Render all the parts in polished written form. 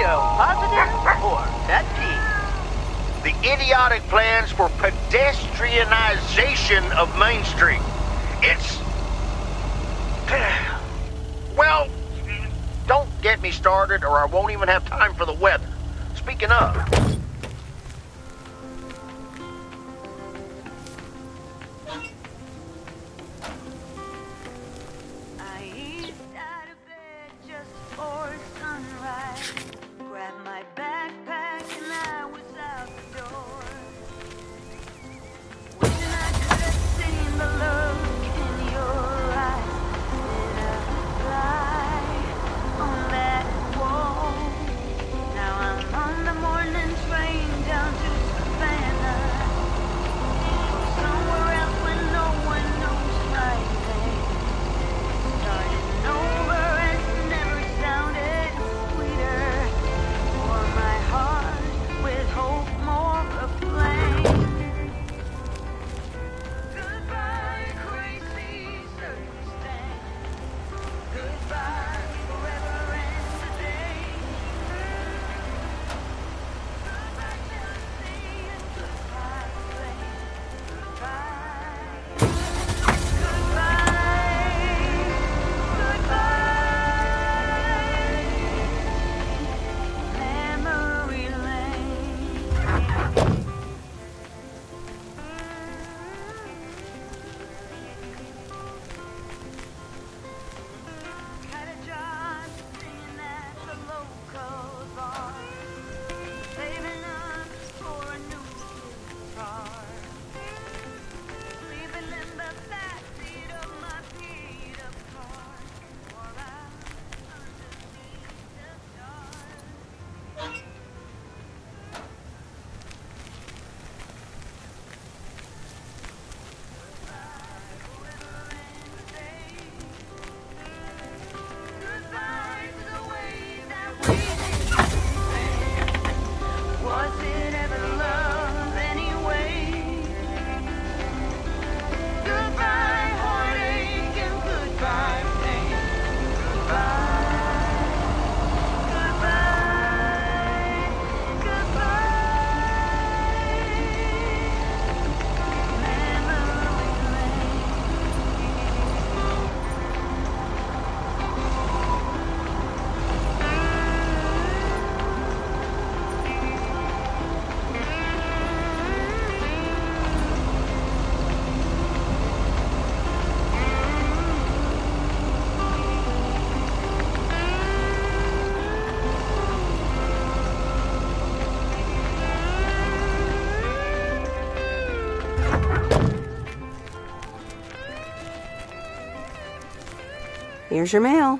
go positive or pet peeve? The idiotic plans for pedestrianization of Main Street. It's... Well, don't get me started or I won't even have time for the weather. Speaking of... Here's your mail.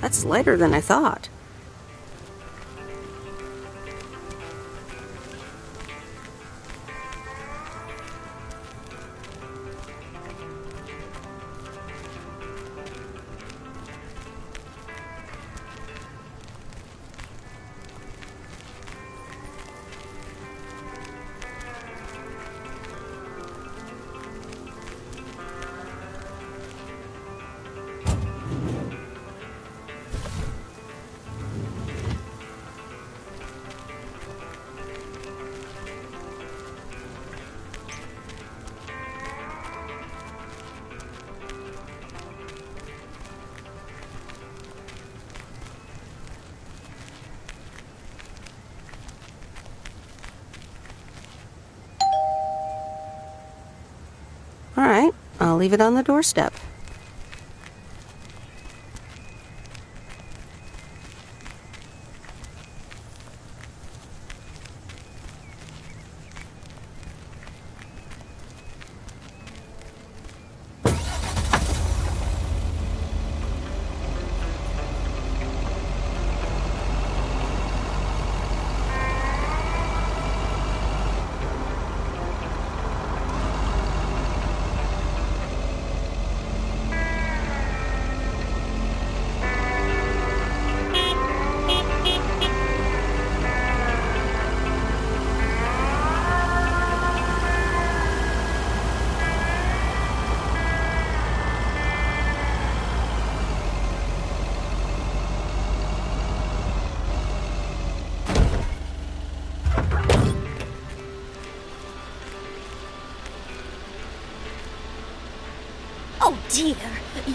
That's lighter than I thought. leave it on the doorstep. Oh dear,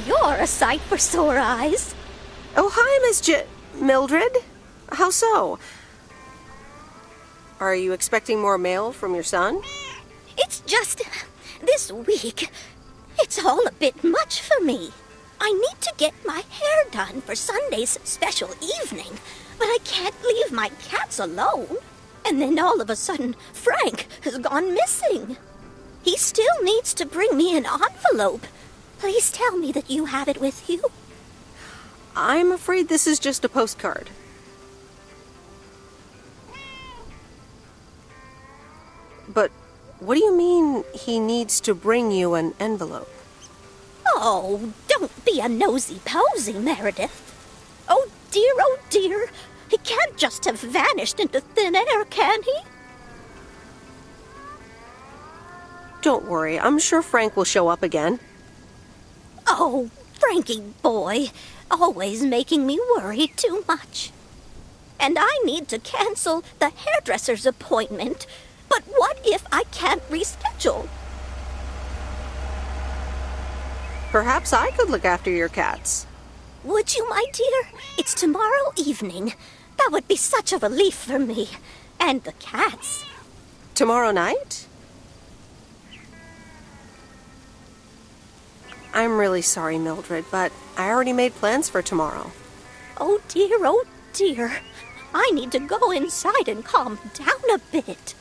you're a sight for sore eyes. Oh, hi, Miss Mildred. How so? Are you expecting more mail from your son? It's just this week. It's all a bit much for me. I need to get my hair done for Sunday's special evening, but I can't leave my cats alone. And then all of a sudden, Frank has gone missing. He still needs to bring me an envelope. Please tell me that you have it with you. I'm afraid this is just a postcard. But what do you mean he needs to bring you an envelope? Oh, don't be a nosy-posy, Meredith. Oh dear, he can't just have vanished into thin air, can he? Don't worry, I'm sure Frank will show up again. Oh, Frankie boy, always making me worry too much. And I need to cancel the hairdresser's appointment. But what if I can't reschedule? Perhaps I could look after your cats. Would you, my dear? It's tomorrow evening. That would be such a relief for me. And the cats. Tomorrow night? I'm really sorry, Mildred, but I already made plans for tomorrow. Oh dear. I need to go inside and calm down a bit.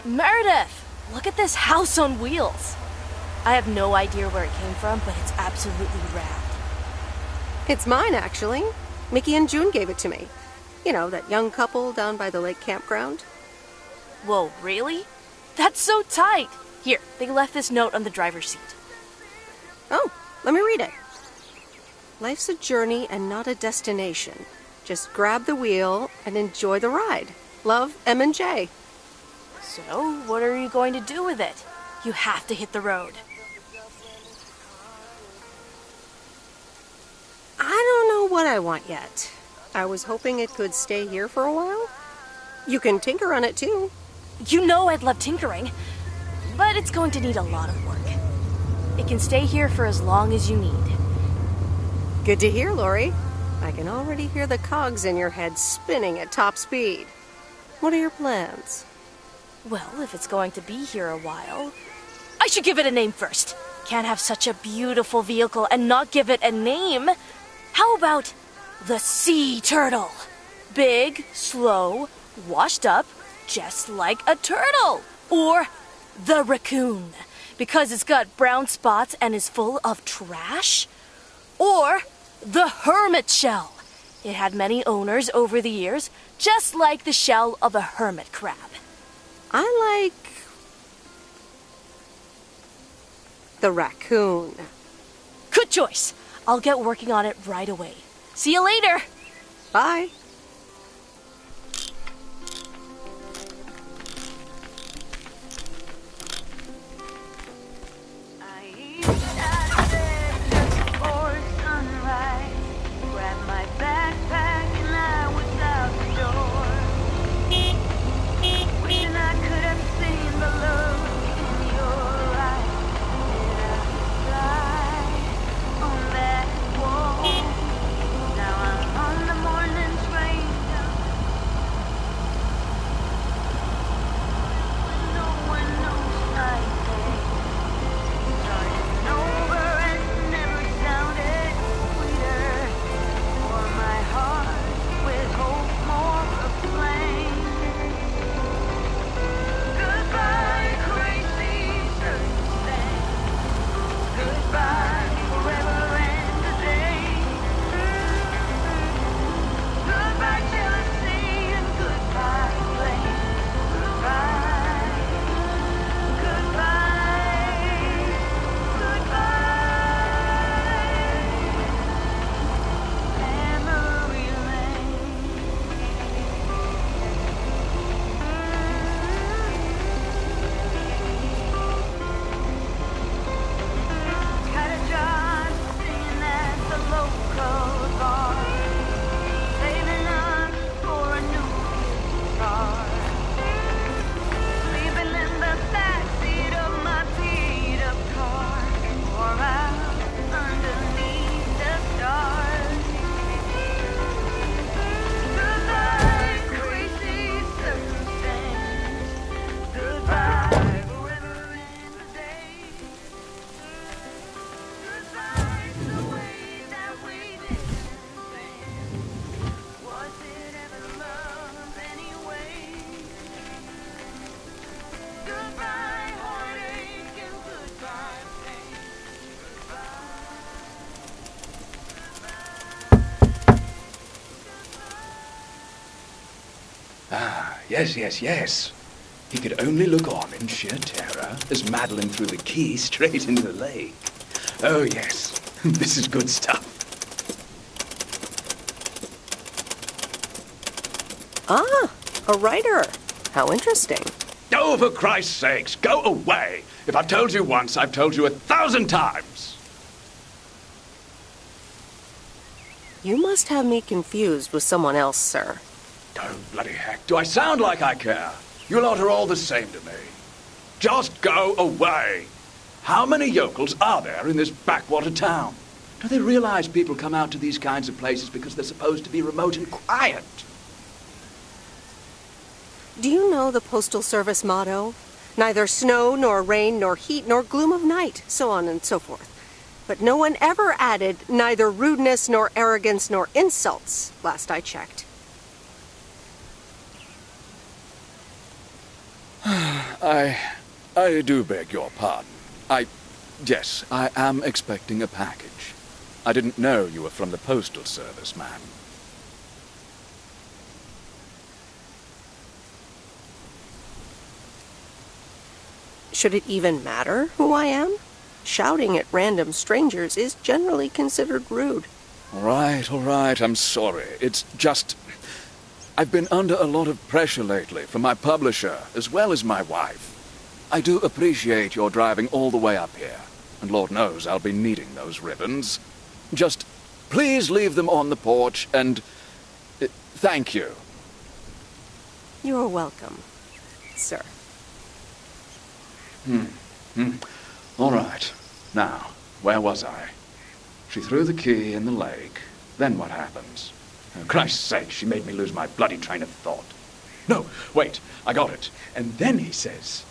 Meredith! Look at this house on wheels. I have no idea where it came from, but it's absolutely rad. It's mine, actually. Mickey and June gave it to me. You know, that young couple down by the lake campground. Whoa, really? That's so tight! Here, they left this note on the driver's seat. Oh, let me read it. Life's a journey and not a destination. Just grab the wheel and enjoy the ride. Love, M and J. So, what are you going to do with it? You have to hit the road. I don't know what I want yet. I was hoping it could stay here for a while. You can tinker on it too. You know I'd love tinkering, but it's going to need a lot of work. It can stay here for as long as you need. Good to hear, Lori. I can already hear the cogs in your head spinning at top speed. What are your plans? Well, if it's going to be here a while, I should give it a name first. Can't have such a beautiful vehicle and not give it a name. How about the sea turtle? Big, slow, washed up, just like a turtle. Or the raccoon, because it's got brown spots and is full of trash. Or the hermit shell. It had many owners over the years, just like the shell of a hermit crab. I like the raccoon. Good choice. I'll get working on it right away. See you later! Bye. Yes. He could only look on in sheer terror as Madeline threw the key straight into the lake. Oh, yes. This is good stuff. Ah, a writer. How interesting. Oh, for Christ's sakes, go away! If I've told you once, I've told you 1,000 times! You must have me confused with someone else, sir. Oh, bloody heck, do I sound like I care? You lot are all the same to me. Just go away! How many yokels are there in this backwater town? Do they realize people come out to these kinds of places because they're supposed to be remote and quiet? Do you know the Postal Service motto? Neither snow, nor rain, nor heat, nor gloom of night, so on and so forth. But no one ever added neither rudeness, nor arrogance, nor insults, last I checked. I do beg your pardon. Yes, I am expecting a package. I didn't know you were from the Postal Service, ma'am. Should it even matter who I am? Shouting at random strangers is generally considered rude. All right, I'm sorry. It's just... I've been under a lot of pressure lately from my publisher, as well as my wife. I do appreciate your driving all the way up here, and Lord knows I'll be needing those ribbons. Just please leave them on the porch, and... thank you. You're welcome, sir. All right. Now, where was I? She threw the key in the lake. Then what happens? Oh, Christ's sake, she made me lose my bloody train of thought. No, wait, I got it. And then he says...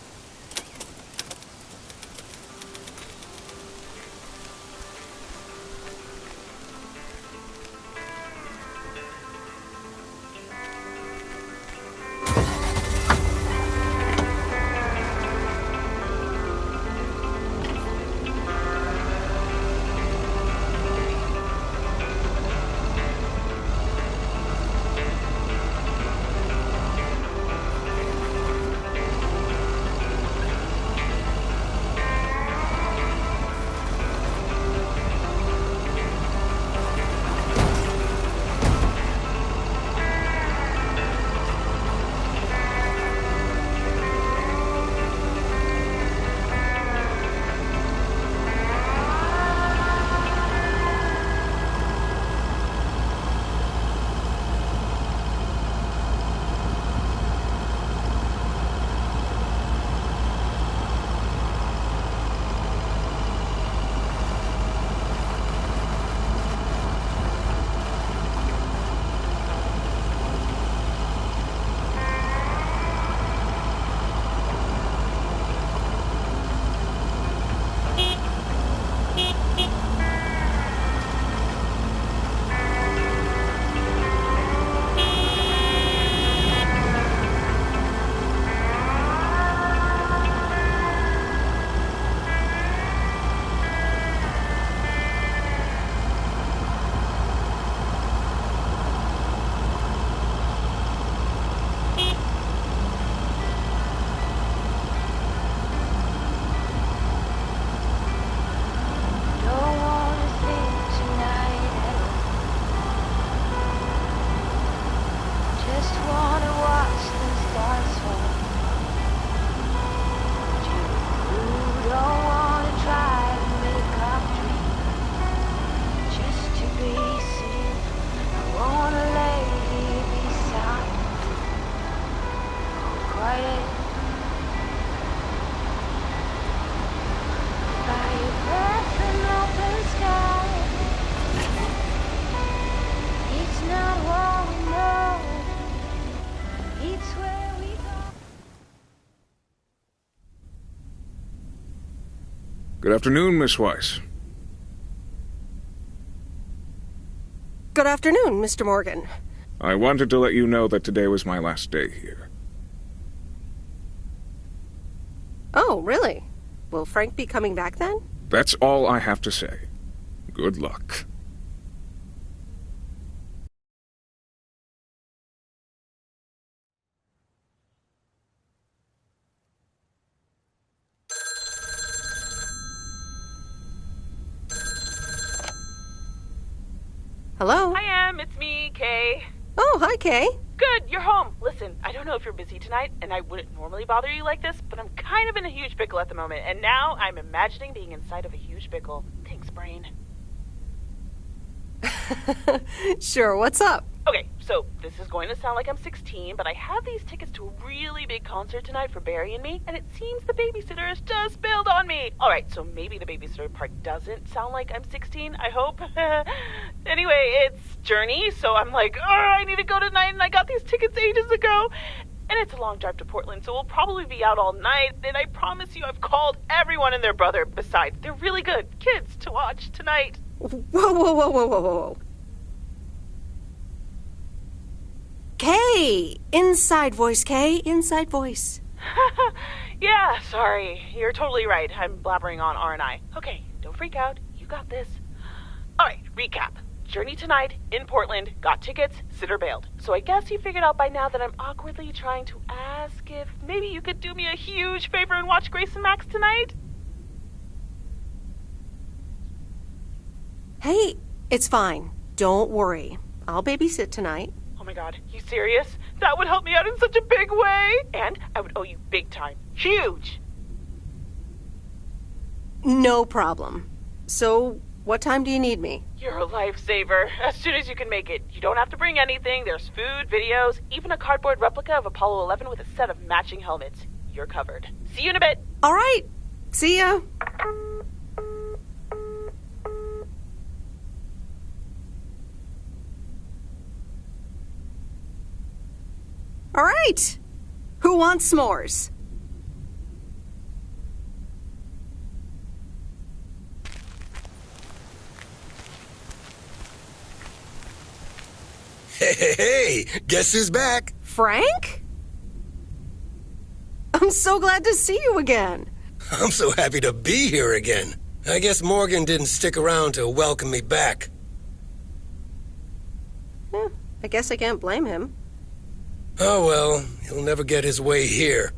Good afternoon, Miss Weiss. Good afternoon, Mr. Morgan. I wanted to let you know that today was my last day here. Oh, really? Will Frank be coming back then? That's all I have to say. Good luck. Hello? Hi, Em. It's me, Kay. Oh, hi, Kay. Good, you're home. Listen, I don't know if you're busy tonight, and I wouldn't normally bother you like this, but I'm kind of in a huge pickle at the moment, and now I'm imagining being inside of a huge pickle. Thanks, brain. Sure, what's up? Okay, so this is going to sound like I'm 16, but I have these tickets to a really big concert tonight for Barry and me, and it seems the babysitter has just bailed on me. Alright, so maybe the babysitter part doesn't sound like I'm 16, I hope. Anyway, it's Journey, so I'm like, oh, I need to go tonight, and I got these tickets ages ago. And it's a long drive to Portland, so we'll probably be out all night, and I promise you I've called everyone and their brother. Besides, they're really good kids to watch tonight. Whoa. Kay! Inside voice, Kay. Inside voice. Yeah, sorry. You're totally right. I'm blabbering on, aren't I? Okay, don't freak out. You got this. Alright, recap. Journey tonight, in Portland, got tickets, sitter bailed. So I guess you figured out by now that I'm awkwardly trying to ask if maybe you could do me a huge favor and watch Grace and Max tonight? Hey, it's fine. Don't worry. I'll babysit tonight. Oh my god, you serious? That would help me out in such a big way! And I would owe you big time. Huge! No problem. So, what time do you need me? You're a lifesaver. As soon as you can make it. You don't have to bring anything. There's food, videos, even a cardboard replica of Apollo 11 with a set of matching helmets. You're covered. See you in a bit. All right. See ya. All right. Who wants s'mores? Hey, guess who's back? Frank? I'm so glad to see you again. I'm so happy to be here again. I guess Morgan didn't stick around to welcome me back. I guess I can't blame him. Oh well, he'll never get his way here.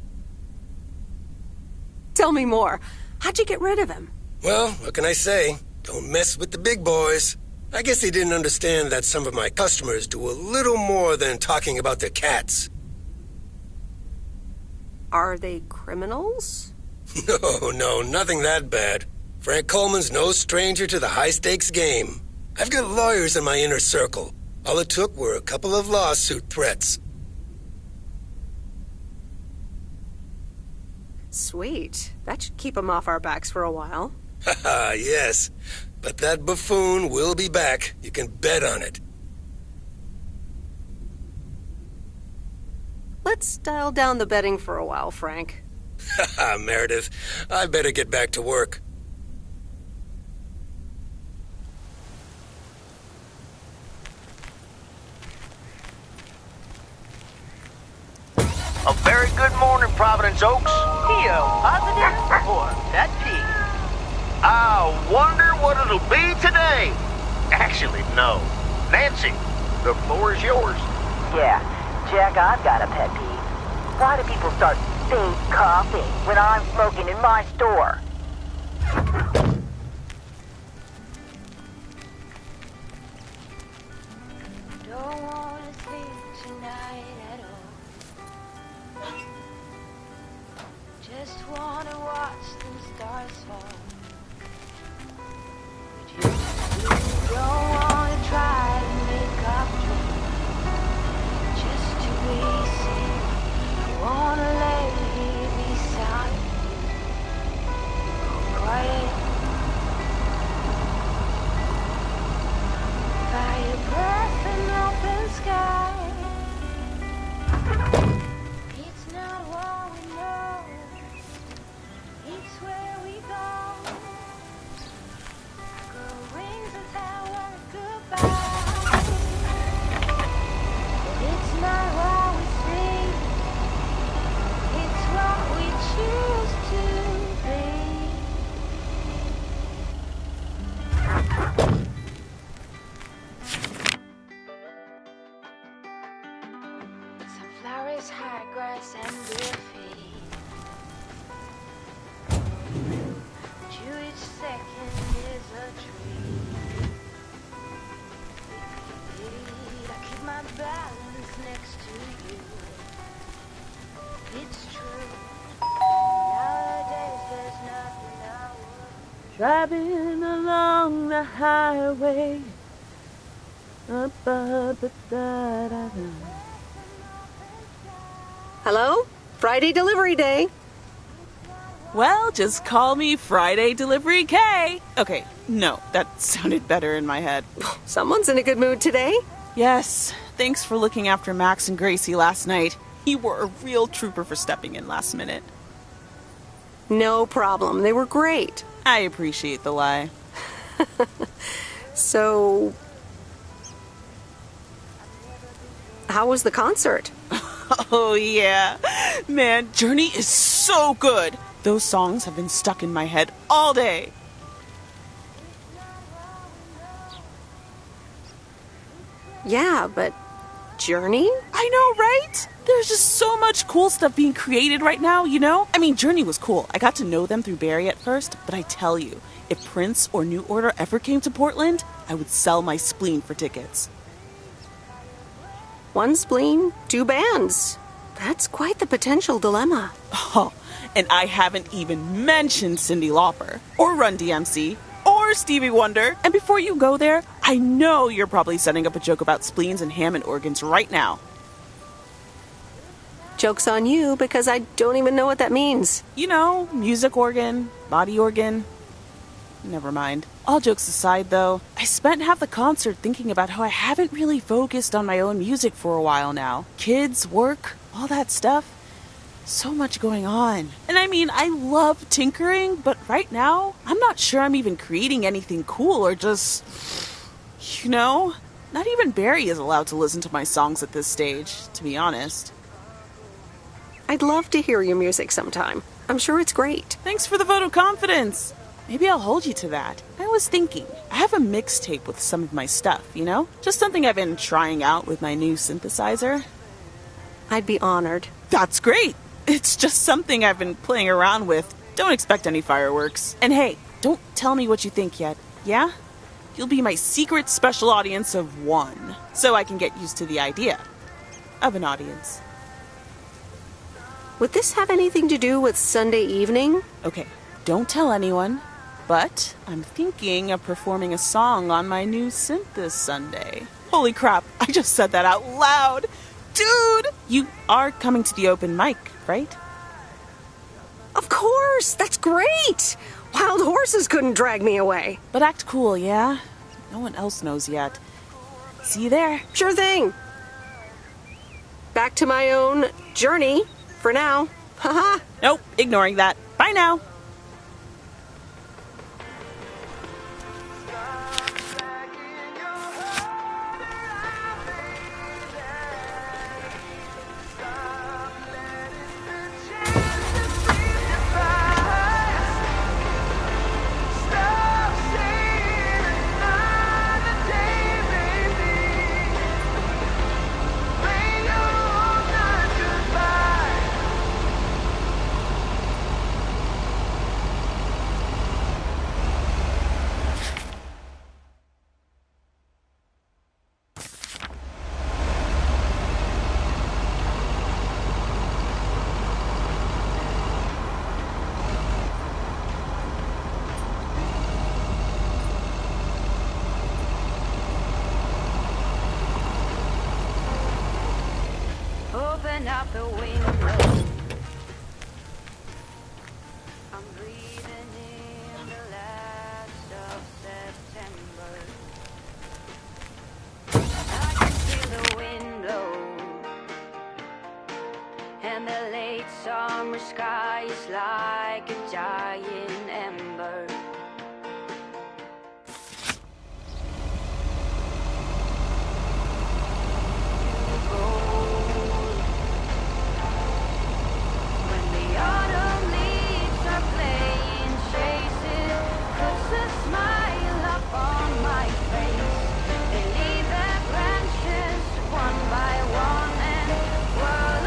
Tell me more. How'd you get rid of him? Well, what can I say? Don't mess with the big boys. I guess he didn't understand that some of my customers do a little more than talking about their cats. Are they criminals? No, nothing that bad. Frank Coleman's no stranger to the high-stakes game. I've got lawyers in my inner circle. All it took were a couple of lawsuit threats. Sweet. That should keep him off our backs for a while. Haha, yes. But that buffoon will be back. You can bet on it. Let's dial down the betting for a while, Frank. Haha, Meredith. I better get back to work. A very good morning, Providence Oaks. Theo, positive or pet peeve? I wonder what it'll be today. Actually, no. Nancy, the floor is yours. Yeah, Jack, I've got a pet peeve. Why do people start fake coughing when I'm smoking in my store? Don't wanna sleep tonight at all. Just wanna watch the stars fall. But you don't wanna try to make up dreams just to be seen. I wanna lay here beside you, all quiet by your breath and open sky. It's not what we know, it's where we go. Flowers, high grass, and bare feet. To each second is a treat. I keep my balance next to you. It's true. Nowadays there's nothing I would. Driving along the highway. Hello? Friday delivery day. Well, just call me Friday Delivery K. Okay, no, that sounded better in my head. Someone's in a good mood today. Yes, thanks for looking after Max and Gracie last night. You were a real trooper for stepping in last minute. No problem. They were great. I appreciate the lie. So, how was the concert? Oh, yeah. Man, Journey is so good. Those songs have been stuck in my head all day. Yeah, but Journey? I know, right? There's just so much cool stuff being created right now, you know? I mean, Journey was cool. I got to know them through Barry at first, but I tell you, if Prince or New Order ever came to Portland, I would sell my spleen for tickets. One spleen, two bands. That's quite the potential dilemma. Oh, and I haven't even mentioned Cyndi Lauper, or Run DMC, or Stevie Wonder. And before you go there, I know you're probably setting up a joke about spleens and Hammond organs right now. Joke's on you, because I don't even know what that means. You know, music organ, body organ. Never mind. All jokes aside, though, I spent half the concert thinking about how I haven't really focused on my own music for a while now. Kids, work, all that stuff. So much going on. And I mean, I love tinkering, but right now, I'm not sure I'm even creating anything cool or just, you know, not even Barry is allowed to listen to my songs at this stage, to be honest. I'd love to hear your music sometime. I'm sure it's great. Thanks for the vote of confidence. Maybe I'll hold you to that. I was thinking, I have a mixtape with some of my stuff, you know? Just something I've been trying out with my new synthesizer. I'd be honored. That's great. It's just something I've been playing around with. Don't expect any fireworks. And hey, don't tell me what you think yet, yeah? You'll be my secret special audience of one, so I can get used to the idea of an audience. Would this have anything to do with Sunday evening? Okay, don't tell anyone, but I'm thinking of performing a song on my new synth this Sunday. Holy crap, I just said that out loud! Dude! You are coming to the open mic, right? Of course! That's great! Wild horses couldn't drag me away. But act cool, yeah? No one else knows yet. See you there. Sure thing. Back to my own journey for now. Haha. Nope, ignoring that. Bye now. Open up the window. I'm breathing in the last of September. I can feel the wind blow, and the late summer sky is like a giant ember. One by one, and world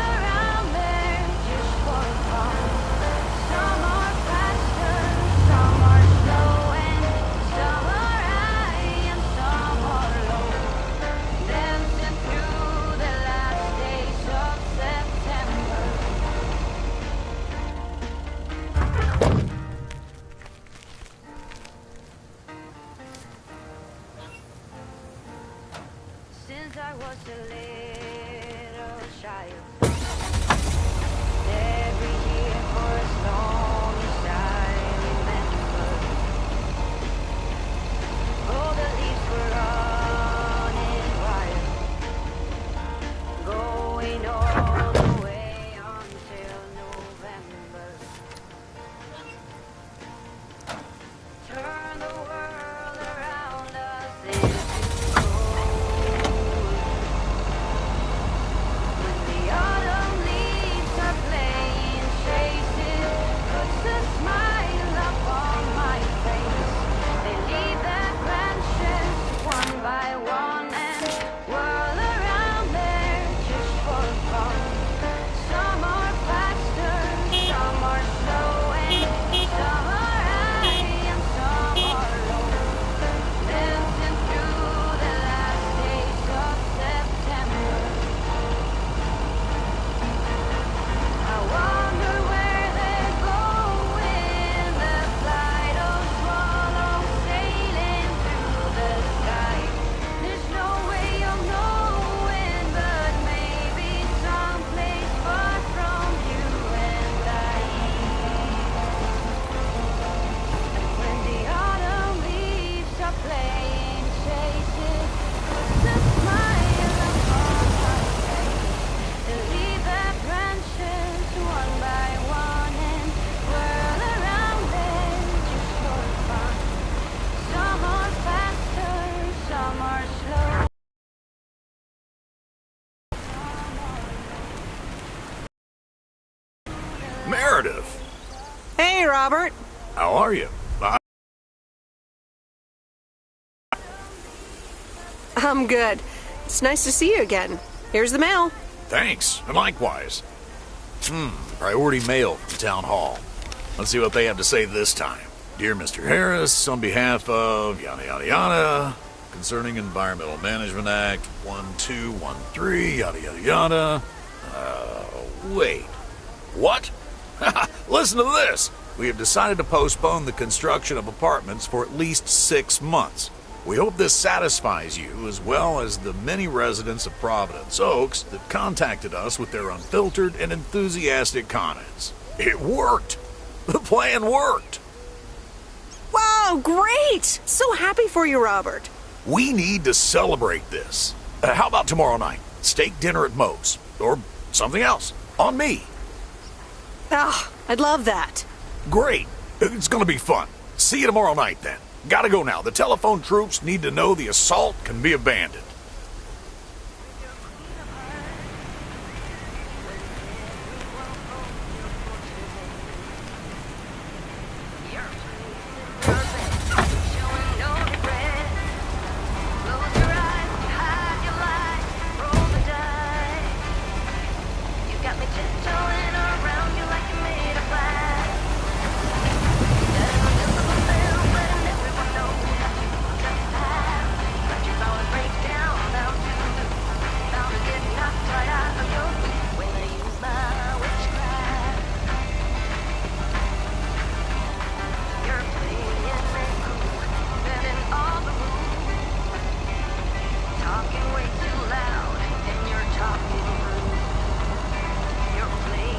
Meredith. Hey, Robert. How are you? I'm good. It's nice to see you again. Here's the mail. Thanks, and likewise. Priority mail from Town Hall. Let's see what they have to say this time. Dear Mr. Harris, on behalf of yada yada yada, concerning Environmental Management Act 1213, yada yada yada. Wait. What? Listen to this. We have decided to postpone the construction of apartments for at least 6 months. We hope this satisfies you as well as the many residents of Providence Oaks that contacted us with their unfiltered and enthusiastic comments. It worked! The plan worked! Wow, great! So happy for you, Robert. We need to celebrate this. How about tomorrow night? Steak dinner at Moe's. Or something else. On me. Ah, I'd love that. Great. It's gonna be fun. See you tomorrow night, then. Gotta go now. The telephone troops need to know the assault can be abandoned. Talking way too loud, and you're talking rude. You're playing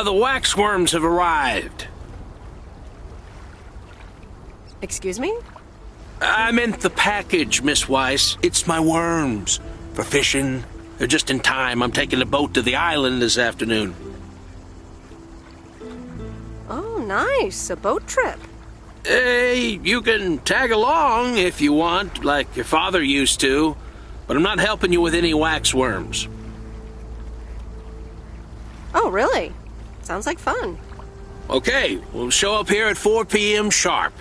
The waxworms have arrived. Excuse me? I meant the package, Miss Weiss. It's my worms. For fishing. They're just in time. I'm taking a boat to the island this afternoon. Oh, nice. A boat trip. Hey, you can tag along if you want, like your father used to. But I'm not helping you with any waxworms. Oh, really? Sounds like fun. Okay, we'll show up here at 4 p.m. sharp.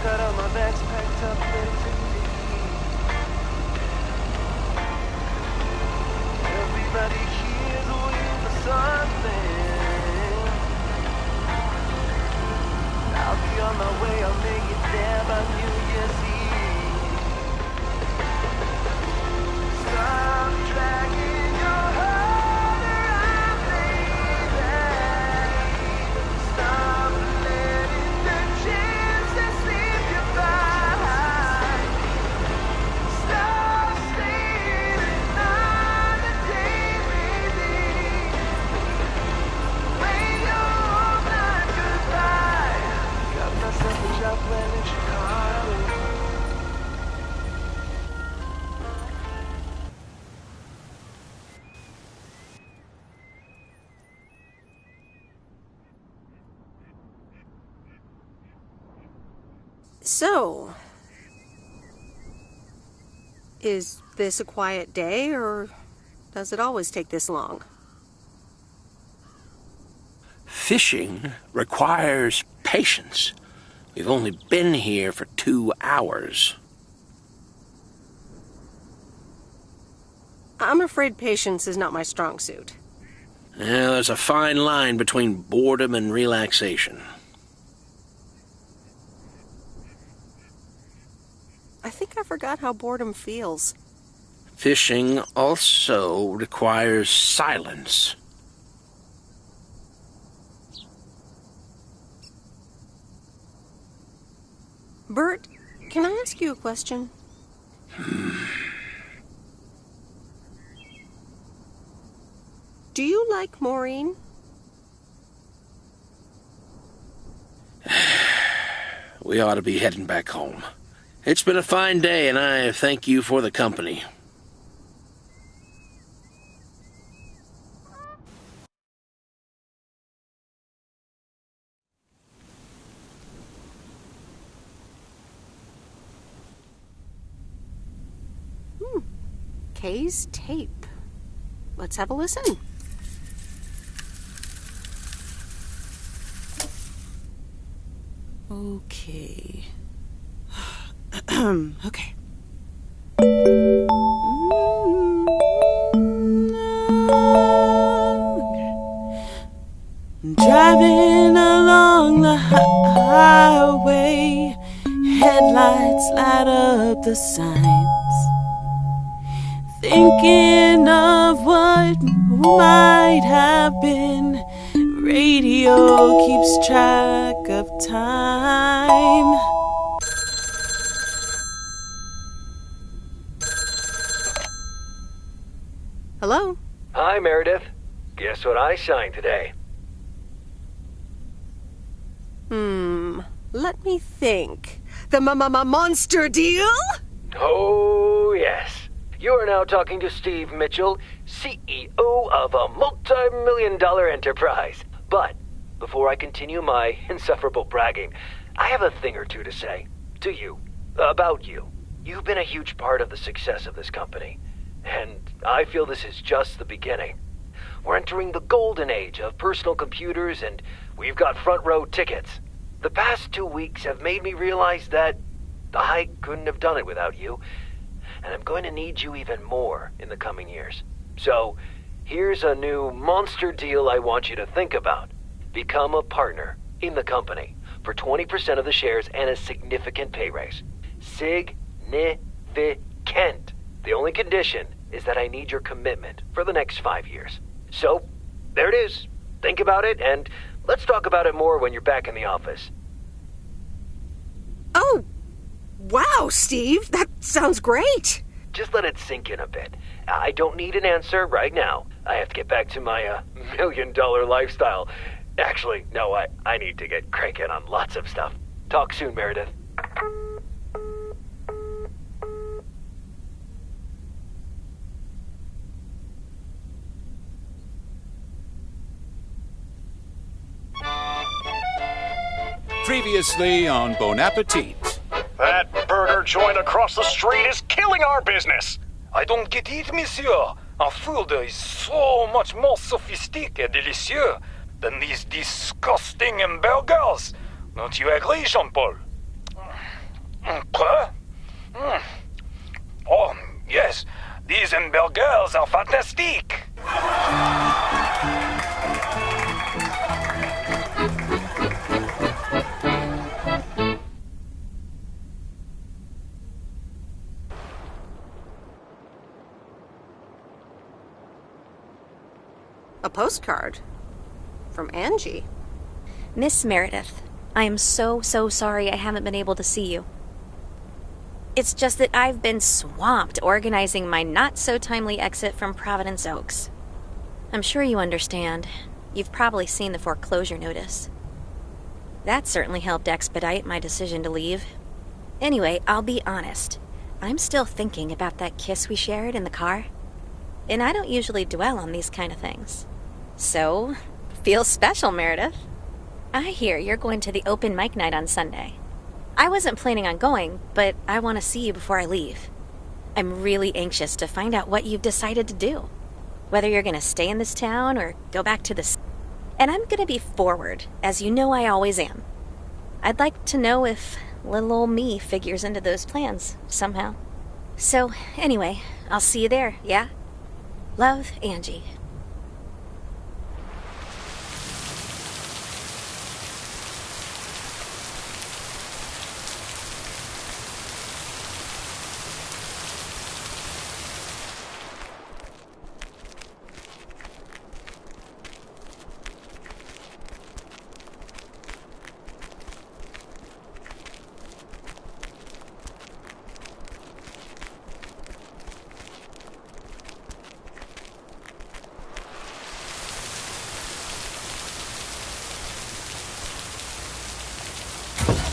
Got all my bags packed up, ready to leave. Everybody here's waiting for something. I'll be on my way, I'll make it there by New Year's Eve. Stop dragging your heart around, baby. Stop letting the chances slip you by. Stop sleeping on the day, baby. Wave your own night goodbye. Got myself a job plan in Chicago. So, is this a quiet day, or does it always take this long? Fishing requires patience. We've only been here for 2 hours. I'm afraid patience is not my strong suit. Well, there's a fine line between boredom and relaxation. I think I forgot how boredom feels. Fishing also requires silence. Bert, can I ask you a question? Do you like Maureen? We ought to be heading back home. It's been a fine day, and I thank you for the company. Kay's tape. Let's have a listen. Okay. Okay. Driving along the highway, headlights light up the signs, thinking of what might have been. Radio keeps track of time. Hello? Hi, Meredith. Guess what I signed today? Let me think. The monster deal? Oh, yes. You are now talking to Steve Mitchell, CEO of a multi-million-dollar enterprise. But before I continue my insufferable bragging, I have a thing or two to say to you. about you. You've been a huge part of the success of this company, and I feel this is just the beginning. We're entering the golden age of personal computers, and we've got front row tickets. The past 2 weeks have made me realize that I couldn't have done it without you, and I'm going to need you even more in the coming years. So, here's a new monster deal I want you to think about. Become a partner in the company for 20% of the shares and a significant pay raise. Significant. The only condition is that I need your commitment for the next 5 years. So, there it is. Think about it, and let's talk about it more when you're back in the office. Oh, wow, Steve. That sounds great. Just let it sink in a bit. I don't need an answer right now. I have to get back to my $1 million lifestyle. Actually, no, I need to get cranking on lots of stuff. Talk soon, Meredith. Previously on Bon Appetit. That burger joint across the street is killing our business. I don't get it, monsieur. Our food is so much more sophisticated and delicious than these disgusting hamburgers. Don't you agree, Jean-Paul? Quoi? Oh, yes. These hamburgers are fantastic. A postcard? From Angie? Miss Meredith, I am so sorry I haven't been able to see you. It's just that I've been swamped organizing my not-so-timely exit from Providence Oaks. I'm sure you understand. You've probably seen the foreclosure notice. That certainly helped expedite my decision to leave. Anyway, I'll be honest. I'm still thinking about that kiss we shared in the car. And I don't usually dwell on these kind of things. So, feels special, Meredith. I hear you're going to the open mic night on Sunday. I wasn't planning on going, but I want to see you before I leave. I'm really anxious to find out what you've decided to do. Whether you're going to stay in this town or go back to the... And I'm going to be forward, as you know I always am. I'd like to know if little old me figures into those plans, somehow. So, anyway, I'll see you there, yeah? Love, Angie.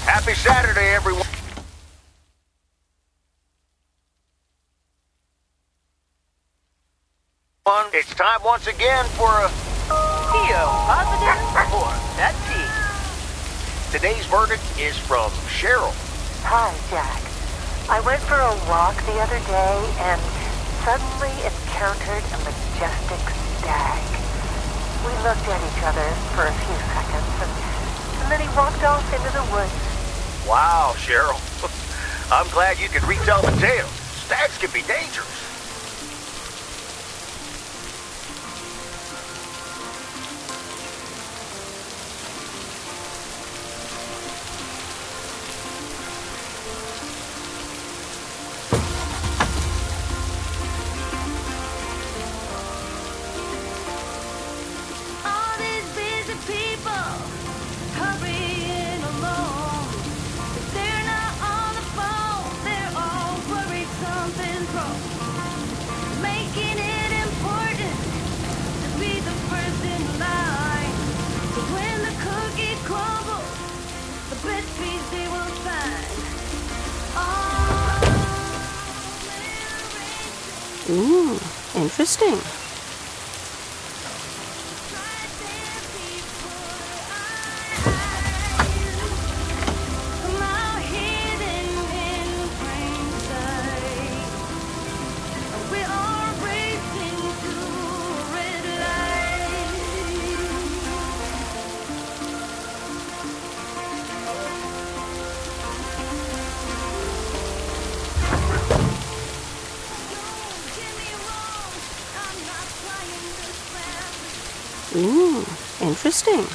Happy Saturday, everyone. It's time once again for a... Theo, positive or that tea? Today's verdict is from Cheryl. Hi, Jack. I went for a walk the other day and suddenly encountered a majestic stag. We looked at each other for a few seconds and then he walked off into the woods. Wow, Cheryl. I'm glad you could retell the tale. Stags can be dangerous. Ooh, interesting. Interesting.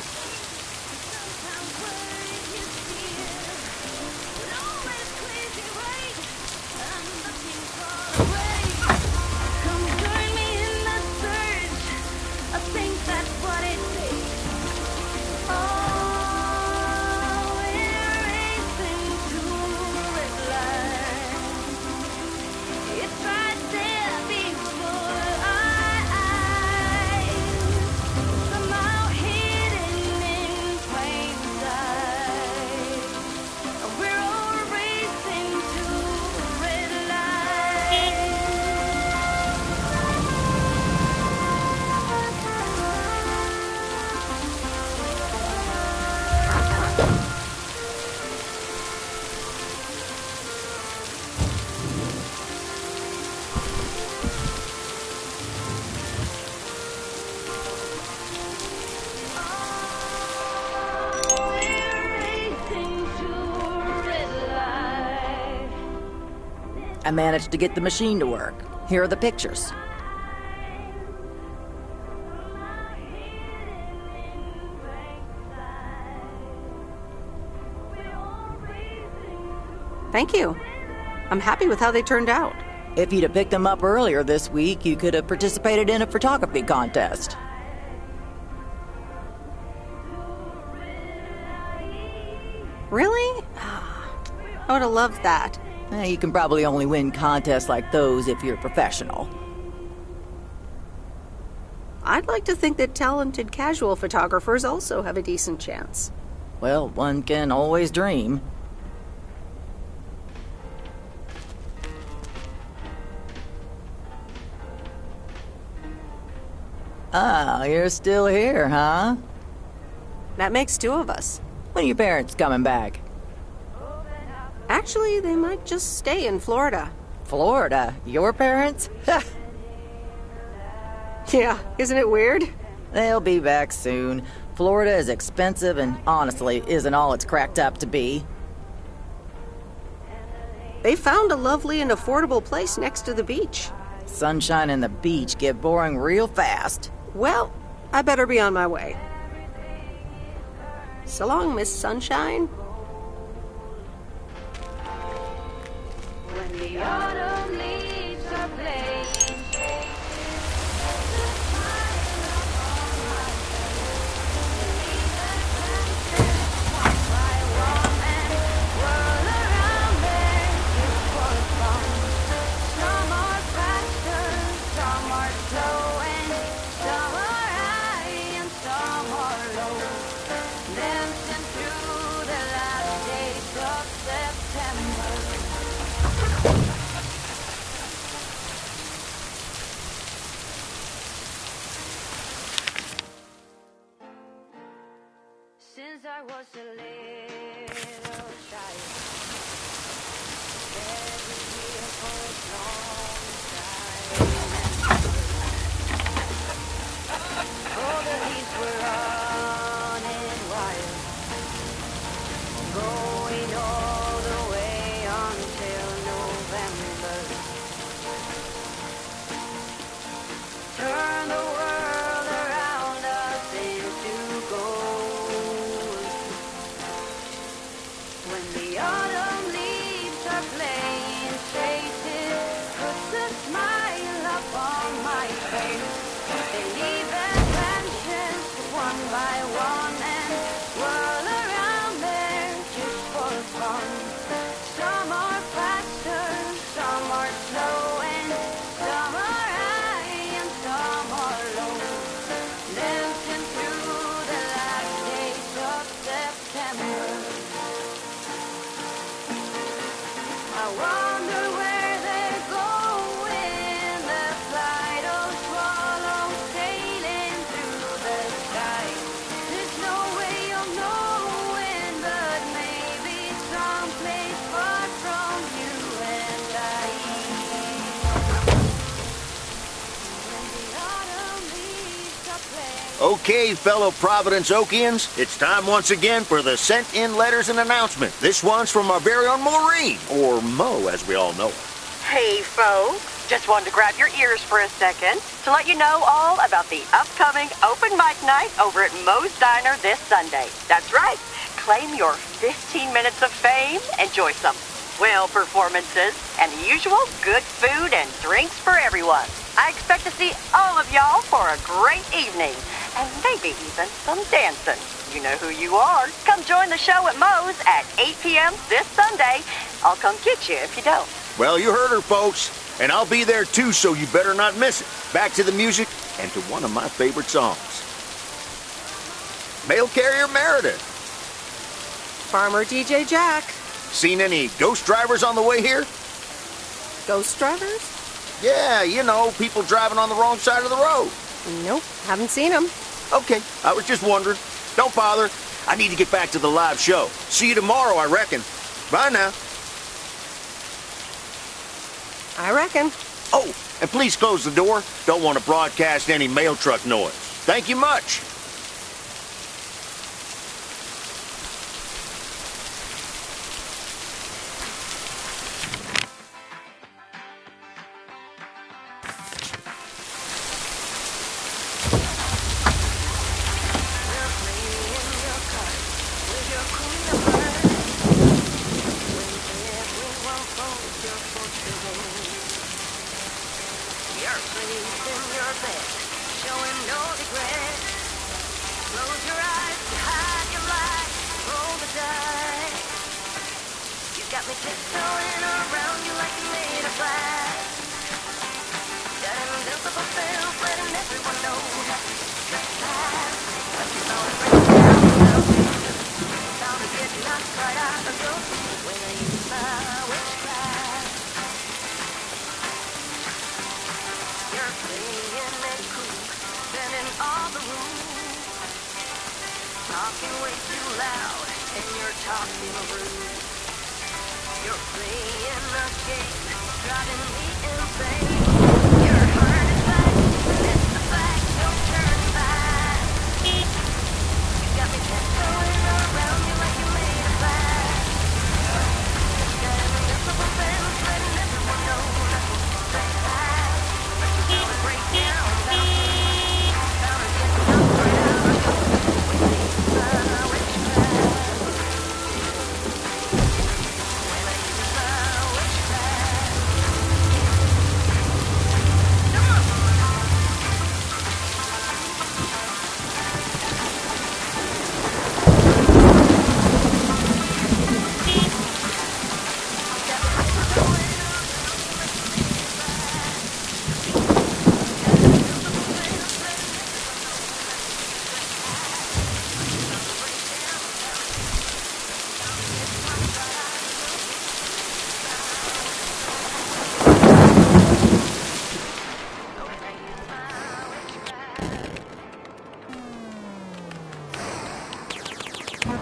I managed to get the machine to work. Here are the pictures. Thank you. I'm happy with how they turned out. If you'd have picked them up earlier this week, you could have participated in a photography contest. Really? I would have loved that. You can probably only win contests like those if you're a professional. I'd like to think that talented casual photographers also have a decent chance. Well, one can always dream. Ah, you're still here, huh? That makes two of us. When are your parents coming back? Actually, they might just stay in Florida. Florida? Your parents? Yeah, isn't it weird? They'll be back soon. Florida is expensive and honestly isn't all it's cracked up to be. They found a lovely and affordable place next to the beach. Sunshine and the beach get boring real fast. Well, I better be on my way. So long, Miss Sunshine. When the autumn leaves are playing since I was a little child. Every year for a long time. All the leaves were running wild, going all the way until November. Turn the world around us into gold. When the autumn leaves are playing faces, puts a smile upon my face. They leave adventures one by one and whirl around there just for fun. Some are faster, some are slow, and some are high and some are low. Dancing through the last days of September. I wonder where they're going, the flight of swallows sailing through the sky. There's no way of knowing, but maybe someplace far from you and I. When the autumn leaves are playing. Okay, fellow Providence Okians, it's time once again for the sent-in letters and announcement. This one's from our very own Maureen, or Mo as we all know her. Hey, folks. Just wanted to grab your ears for a second to let you know all about the upcoming open mic night over at Moe's Diner this Sunday. That's right. Claim your 15 minutes of fame, enjoy some swell performances, and the usual good food and drinks for everyone. I expect to see all of y'all for a great evening, and maybe even some dancing. You know who you are. Come join the show at Moe's at 8 p.m. this Sunday. I'll come get you if you don't. Well, you heard her, folks. And I'll be there too, so you better not miss it. Back to the music and to one of my favorite songs. Mail Carrier Meredith. Farmer DJ Jack. Seen any ghost drivers on the way here? Ghost drivers? Yeah, you know, people driving on the wrong side of the road. Nope, haven't seen them. Okay, I was just wondering. Don't bother. I need to get back to the live show. See you tomorrow, I reckon. Bye now. I reckon. Oh, and please close the door. Don't want to broadcast any mail truck noise. Thank you much.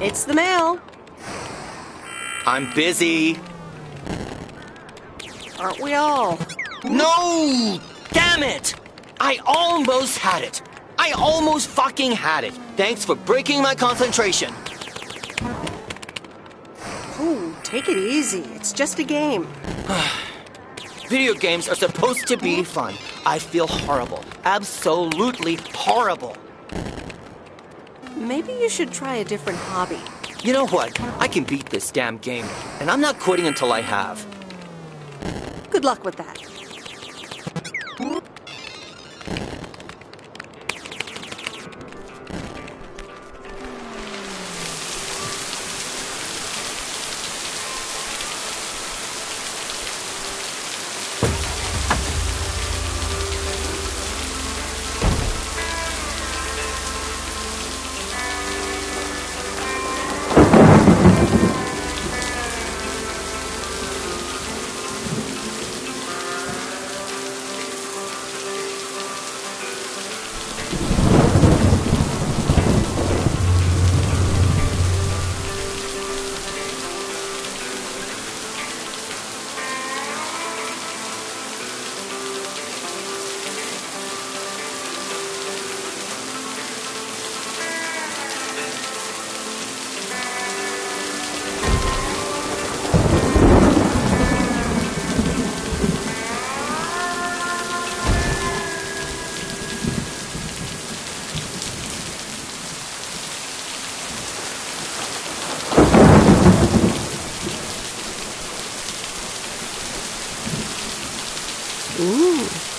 It's the mail. I'm busy. Aren't we all? No! Damn it! I almost had it. I almost fucking had it. Thanks for breaking my concentration. Oh, take it easy. It's just a game. Video games are supposed to be fun. I feel horrible. Absolutely horrible. Maybe you should try a different hobby. You know what? I can beat this damn game, and I'm not quitting until I have. Good luck with that.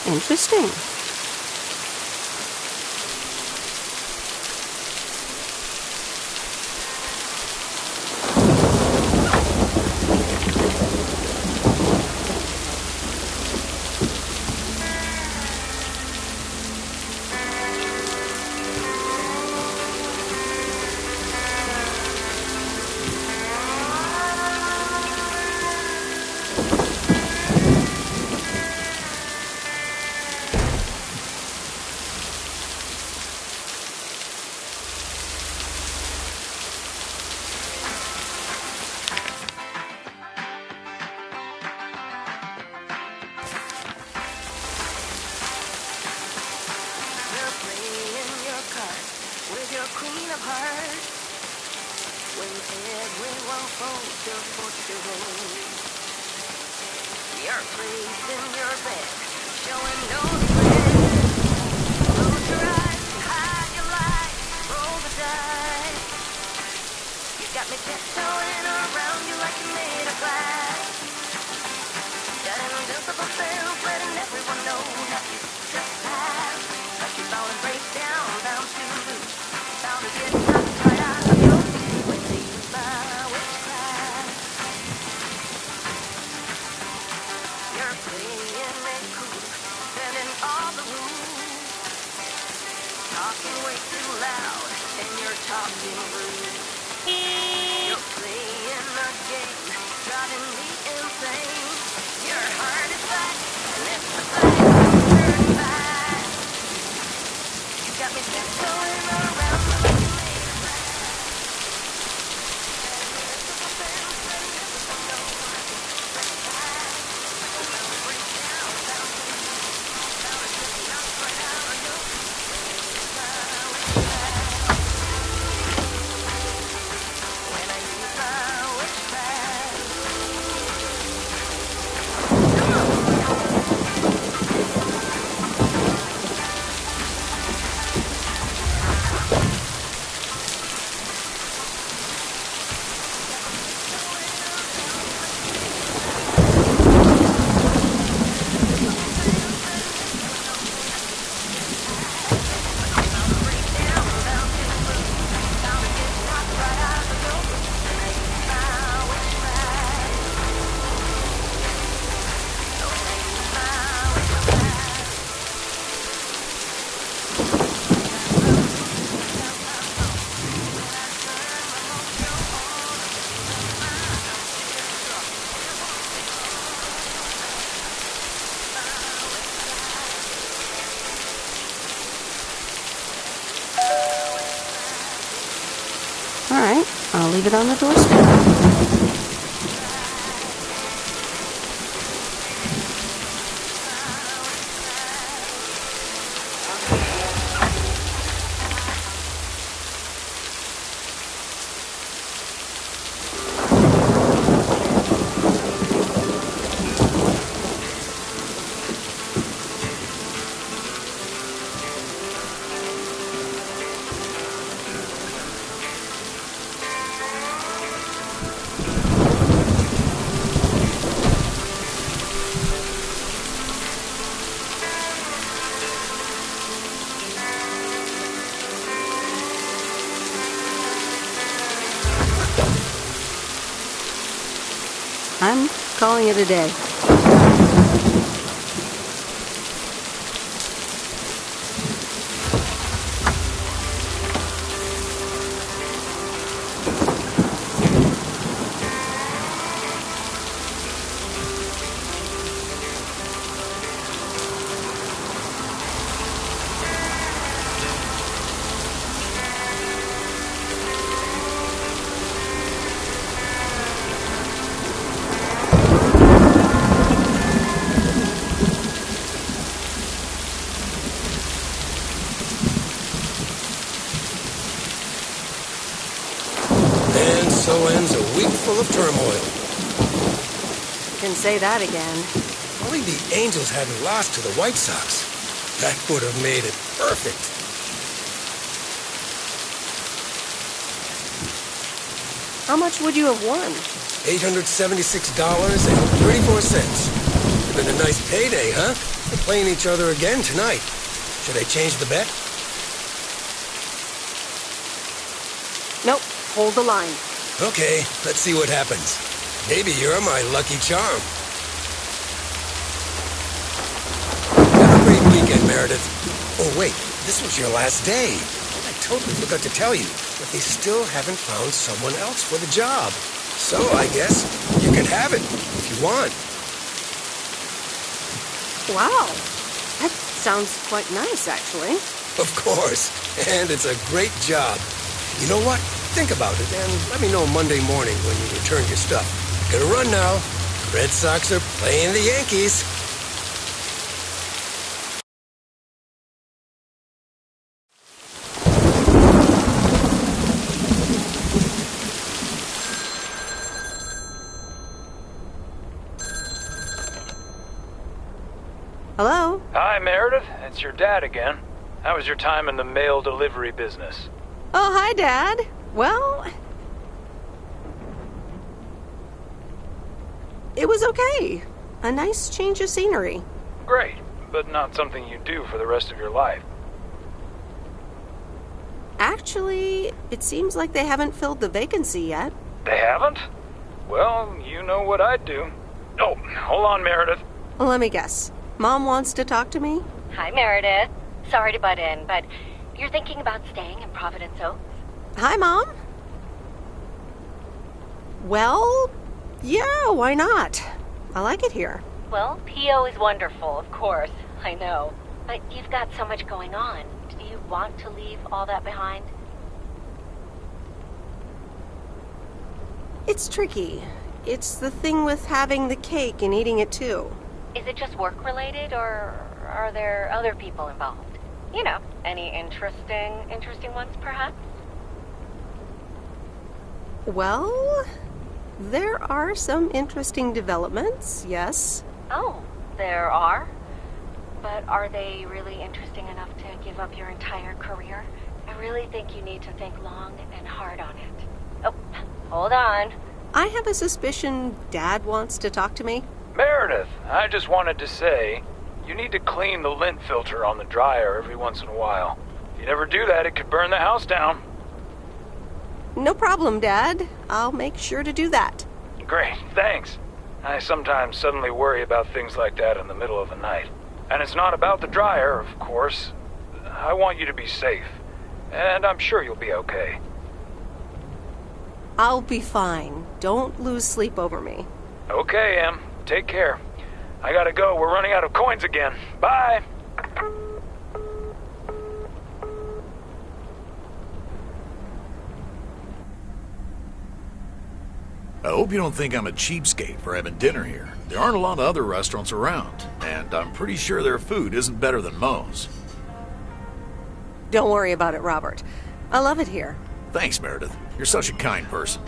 Interesting. Queen of hearts, when everyone falls to fortune. Your place in your bed, showing no regret. Close your eyes, hide your light, roll the dice. You got me tiptoeing around you like you're made of glass. Got an invincible sense, letting everyone know that you just pass. Like you fall and break down, bound to lose. Bound to get knocked right out of your feet when they use my witchcraft. You're playing it cool, bending all the rules. Talking way too loud, and you're talking rude. You're playing a game, driving me insane. Your heart is black, and it's the black turning back. You got me tiptoeing around like you made a plan. All right, I'll leave it on the doorstep. I'm calling it a day. And so ends a week full of turmoil. You can say that again. Only the Angels hadn't lost to the White Sox. That would have made it perfect. How much would you have won? $876.34. Been a nice payday, huh? We're playing each other again tonight. Should I change the bet? Nope, hold the line. Okay, let's see what happens. Maybe you're my lucky charm. Have a great weekend, Meredith. Oh, wait, this was your last day. I totally forgot to tell you, but they still haven't found someone else for the job. So I guess you can have it if you want. Wow, that sounds quite nice, actually. Of course, and it's a great job. You know what? Think about it and let me know Monday morning when you return your stuff. Gotta run now. Red Sox are playing the Yankees. Hello? Hi, Meredith. It's your dad again. How was your time in the mail delivery business? Oh, hi, Dad. Well, it was okay. A nice change of scenery. Great, but not something you do for the rest of your life. Actually, it seems like they haven't filled the vacancy yet. They haven't? Well, you know what I'd do. Oh, hold on, Meredith. Let me guess. Mom wants to talk to me? Hi, Meredith. Sorry to butt in, but you're thinking about staying in Providence Oaks? Hi, Mom. Well, yeah, why not? I like it here. Well, PO is wonderful, of course. I know. But you've got so much going on. Do you want to leave all that behind? It's tricky. It's the thing with having the cake and eating it too. Is it just work-related, or are there other people involved? You know, any interesting ones, perhaps? Well, there are some interesting developments, yes. Oh, there are? But are they really interesting enough to give up your entire career? I really think you need to think long and hard on it. Oh, hold on. I have a suspicion Dad wants to talk to me. Meredith, I just wanted to say, you need to clean the lint filter on the dryer every once in a while. If you never do that, it could burn the house down. No problem, Dad. I'll make sure to do that. Great, thanks. I sometimes suddenly worry about things like that in the middle of the night. And it's not about the dryer, of course. I want you to be safe. And I'm sure you'll be okay. I'll be fine. Don't lose sleep over me. Okay, Em. Take care. I gotta go. We're running out of coins again. Bye! I hope you don't think I'm a cheapskate for having dinner here. There aren't a lot of other restaurants around, and I'm pretty sure their food isn't better than Moe's. Don't worry about it, Robert. I love it here. Thanks, Meredith. You're such a kind person.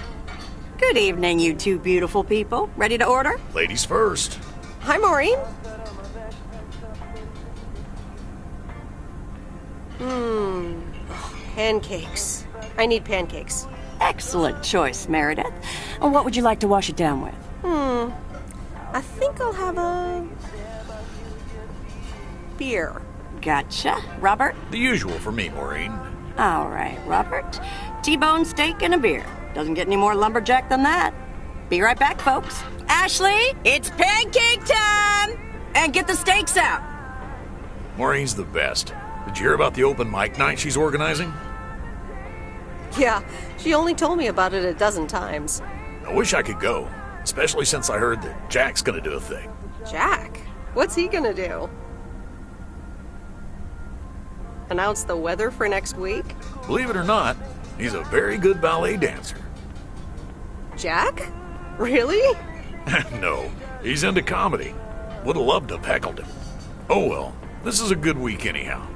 Good evening, you two beautiful people. Ready to order? Ladies first. Hi, Maureen. Pancakes. I need pancakes. Excellent choice, Meredith. And what would you like to wash it down with? I think I'll have a beer. Gotcha. Robert? The usual for me, Maureen. All right, Robert. T-bone steak and a beer. Doesn't get any more lumberjack than that. Be right back, folks. Ashley, it's pancake time! And get the steaks out. Maureen's the best. Did you hear about the open mic night she's organizing? Yeah, she only told me about it a dozen times. I wish I could go, especially since I heard that Jack's gonna do a thing. Jack? What's he gonna do? Announce the weather for next week? Believe it or not, he's a very good ballet dancer. Jack? Really? No, he's into comedy. Would have loved to have heckled him. Oh well, this is a good week anyhow.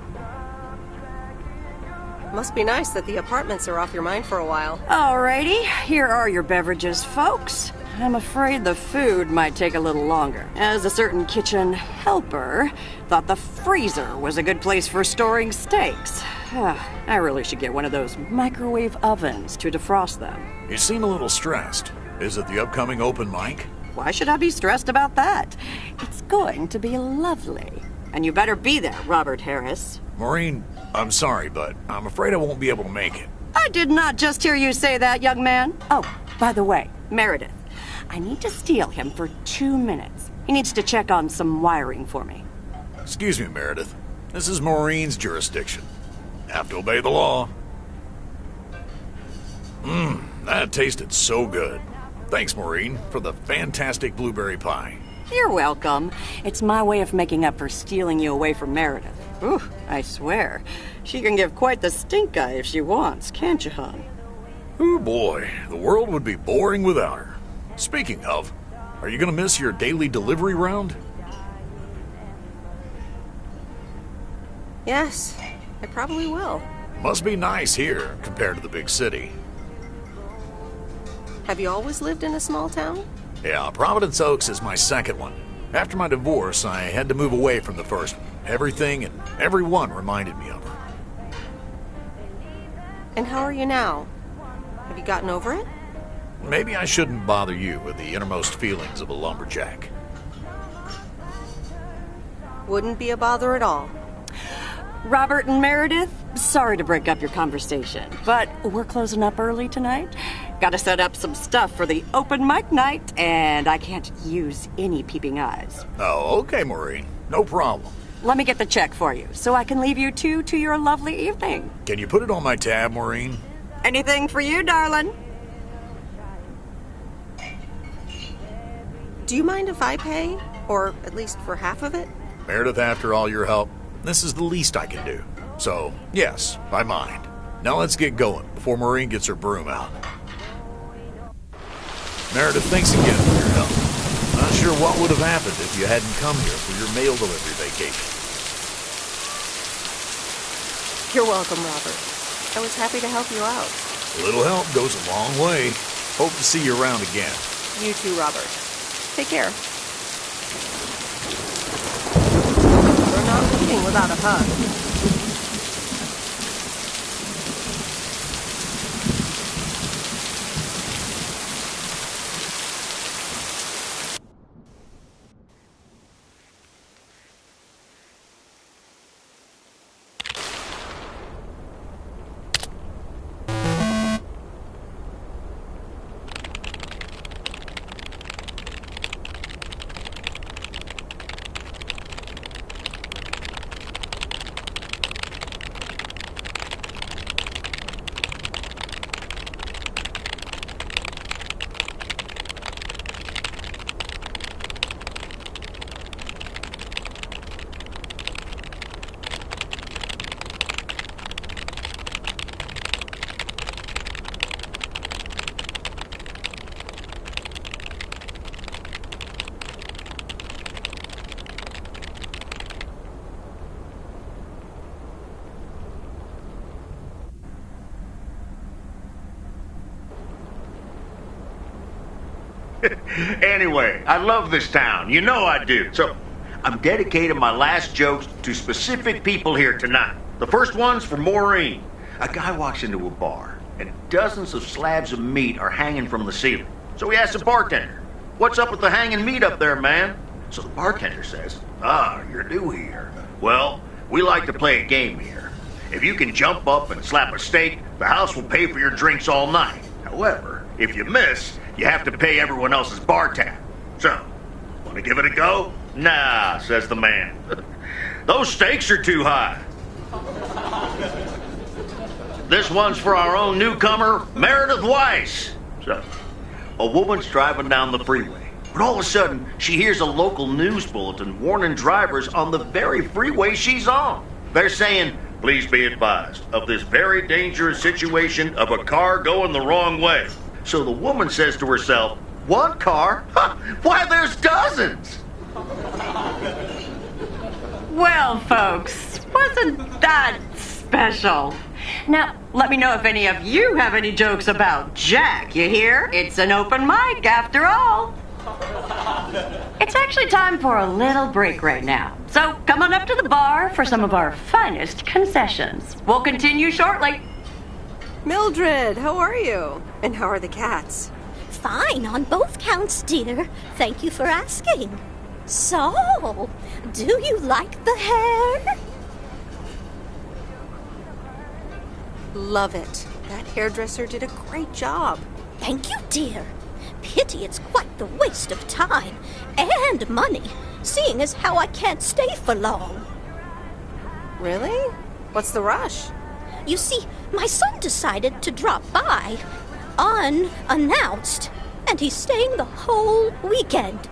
Must be nice that the apartments are off your mind for a while. Alrighty, here are your beverages, folks. I'm afraid the food might take a little longer, as a certain kitchen helper thought the freezer was a good place for storing steaks. I really should get one of those microwave ovens to defrost them. You seem a little stressed. Is it the upcoming open mic? Why should I be stressed about that? It's going to be lovely. And you better be there, Robert Harris. Maureen, I'm sorry, but I'm afraid I won't be able to make it. I did not just hear you say that, young man. Oh, by the way, Meredith, I need to steal him for 2 minutes. He needs to check on some wiring for me. Excuse me, Meredith. This is Maureen's jurisdiction. Have to obey the law. That tasted so good. Thanks, Maureen, for the fantastic blueberry pie. You're welcome. It's my way of making up for stealing you away from Meredith. Ooh, I swear. She can give quite the stink eye if she wants, can't you, hon? Oh boy, the world would be boring without her. Speaking of, are you gonna miss your daily delivery round? Yes, I probably will. Must be nice here compared to the big city. Have you always lived in a small town? Yeah, Providence Oaks is my second one. After my divorce, I had to move away from the first one. Everything and everyone reminded me of her. And how are you now? Have you gotten over it? Maybe I shouldn't bother you with the innermost feelings of a lumberjack. Wouldn't be a bother at all. Robert and Meredith, sorry to break up your conversation, but we're closing up early tonight. Gotta set up some stuff for the open mic night, and I can't use any peeping eyes. Oh, okay, Maureen. No problem. Let me get the check for you, so I can leave you two to your lovely evening. Can you put it on my tab, Maureen? Anything for you, darling. Do you mind if I pay? Or at least for half of it? Meredith, after all your help, this is the least I can do. So, yes, I mind. Now let's get going before Maureen gets her broom out. Meredith, thanks again for your help. Not sure what would have happened if you hadn't come here for your mail delivery vacation. You're welcome, Robert. I was happy to help you out. A little help goes a long way. Hope to see you around again. You too, Robert. Take care. We're not leaving without a hug. Anyway, I love this town. You know I do. So, I'm dedicating my last jokes to specific people here tonight. The first one's for Maureen. A guy walks into a bar, and dozens of slabs of meat are hanging from the ceiling. So he asks the bartender, "What's up with the hanging meat up there, man?" So the bartender says, "You're new here. Well, we like to play a game here. If you can jump up and slap a steak, the house will pay for your drinks all night. However, if you miss, you have to pay everyone else's bar tab. So, want to give it a go?" "Nah," says the man. "Those stakes are too high." This one's for our own newcomer, Meredith Weiss. So, a woman's driving down the freeway, but all of a sudden, she hears a local news bulletin warning drivers on the very freeway she's on. They're saying, "Please be advised of this very dangerous situation of a car going the wrong way." So the woman says to herself, "One car? Why, there's dozens!" Well, folks, wasn't that special? Now, let me know if any of you have any jokes about Jack, you hear? It's an open mic after all. It's actually time for a little break right now. So come on up to the bar for some of our finest concessions. We'll continue shortly. Mildred, how are you? And how are the cats? Fine on both counts, dear. Thank you for asking. So, Do you like the hair? Love it. That hairdresser did a great job. Thank you, dear. Pity it's quite the waste of time and money, seeing as how I can't stay for long. Really? What's the rush? You see, my son decided to drop by, unannounced, and he's staying the whole weekend.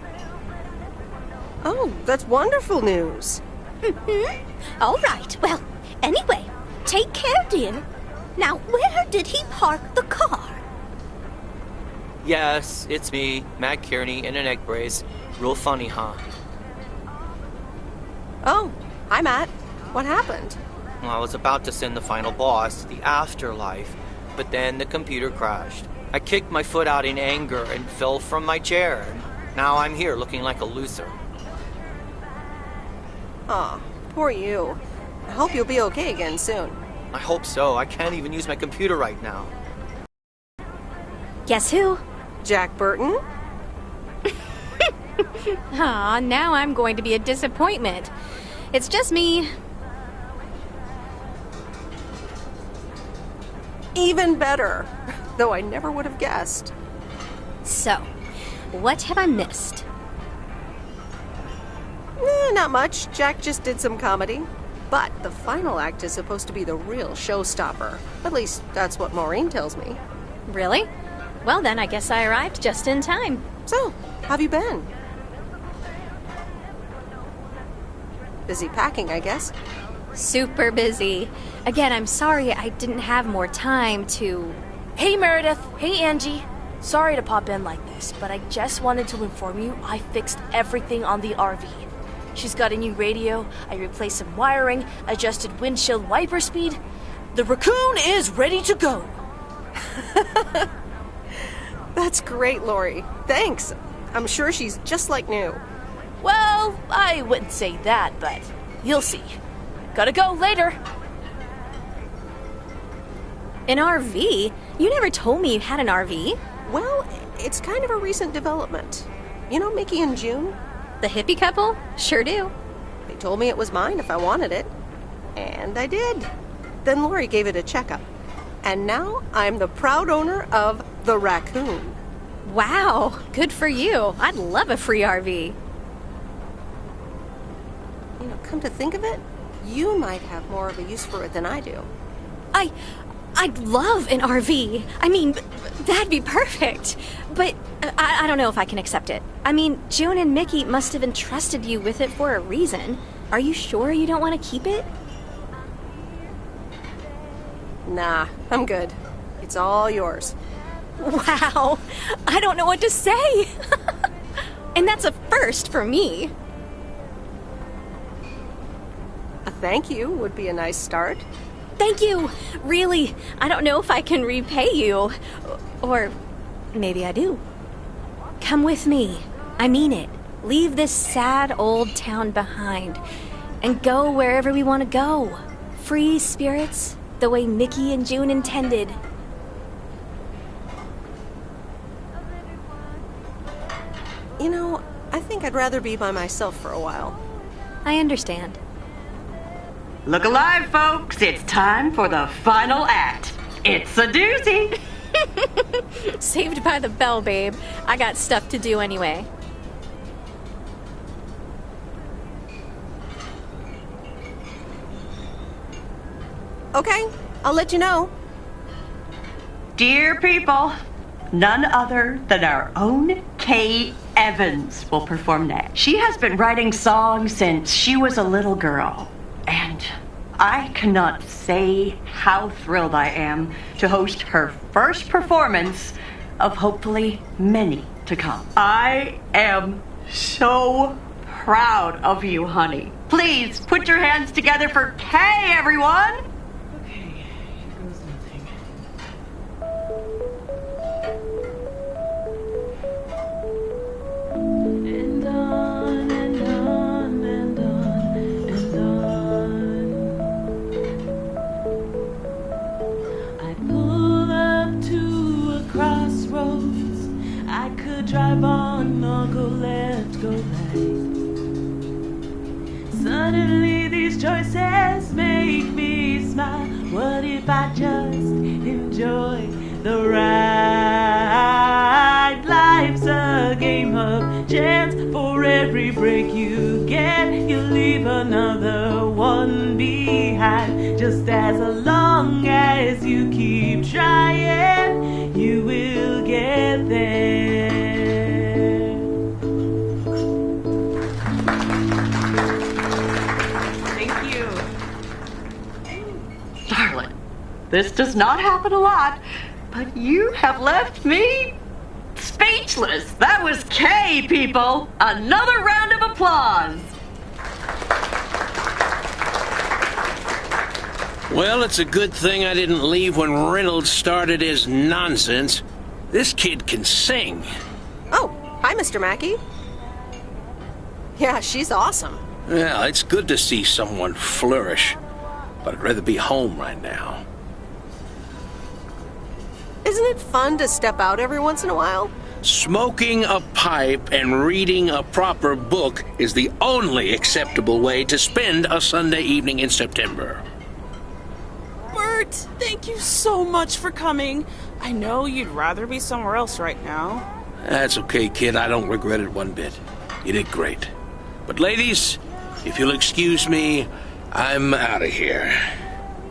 Oh, that's wonderful news. Mm-hmm. All right, well, anyway, take care, dear. Now, where did he park the car? Yes, it's me, Matt Kearney, in an egg brace. Real funny, huh? Oh, hi, Matt. What happened? Well, I was about to send the final boss, the afterlife, but then the computer crashed. I kicked my foot out in anger and fell from my chair. Now I'm here looking like a loser. Aw, poor you. I hope you'll be okay again soon. I hope so. I can't even use my computer right now. Guess who? Jack Burton? Aw, now I'm going to be a disappointment. It's just me. Even better. Though I never would have guessed. So, what have I missed? Not much. Jack just did some comedy. But the final act is supposed to be the real showstopper. At least, that's what Maureen tells me. Really? Well, then I guess I arrived just in time. So, have you been? Busy packing, I guess. Super busy. Again, I'm sorry I didn't have more time to... Hey, Meredith. Hey, Angie. Sorry to pop in like this, but I just wanted to inform you I fixed everything on the RV. She's got a new radio, I replaced some wiring, adjusted windshield wiper speed. The raccoon is ready to go. That's great, Lori. Thanks. I'm sure she's just like new. Well, I wouldn't say that, but you'll see. Gotta go later. An RV? You never told me you had an RV. Well, it's kind of a recent development. You know Mickey and June? The hippie couple? Sure do. They told me it was mine if I wanted it. And I did. Then Lori gave it a checkup. And now I'm the proud owner of the raccoon. Wow, good for you. I'd love a free RV. You know, come to think of it, you might have more of a use for it than I do. I'd love an RV. I mean, that'd be perfect. But I don't know if I can accept it. I mean, June and Mickey must have entrusted you with it for a reason. Are you sure you don't want to keep it? Nah, I'm good. It's all yours. Wow, I don't know what to say. And that's a first for me. A thank you would be a nice start. Thank you. Really, I don't know if I can repay you. Or maybe I do. Come with me. I mean it. Leave this sad old town behind and go wherever we want to go. Free spirits, the way Mickey and June intended. You know, I think I'd rather be by myself for a while. I understand. Look alive, folks. It's time for the final act. It's a doozy. Saved by the bell, babe. I got stuff to do anyway. Okay, I'll let you know. Dear people, none other than our own Kay Evans will perform next. She has been writing songs since she was a little girl. And I cannot say how thrilled I am to host her first performance of hopefully many to come. I am so proud of you, honey. Please put your hands together for Kay, everyone. Okay, here goes nothing. And on and on and on and on. I pull up to a crossroads. I could drive on or go left, go right. Suddenly these choices make me smile. What if I just enjoy the ride? Life's a game of chance. For every break you get, you leave another one behind. Just as long as you keep trying, you will get there. Thank you. Darling, this does not happen a lot, but you have left me speechless. That was Kay, people. Another round of applause. Well, it's a good thing I didn't leave when Reynolds started his nonsense. This kid can sing. Oh, hi, Mr. Mackey. Yeah, she's awesome. Well, it's good to see someone flourish, but I'd rather be home right now. Isn't it fun to step out every once in a while? Smoking a pipe and reading a proper book is the only acceptable way to spend a Sunday evening in September. Bert, thank you so much for coming. I know you'd rather be somewhere else right now. That's okay, kid. I don't regret it one bit. You did great. But ladies, if you'll excuse me, I'm out of here.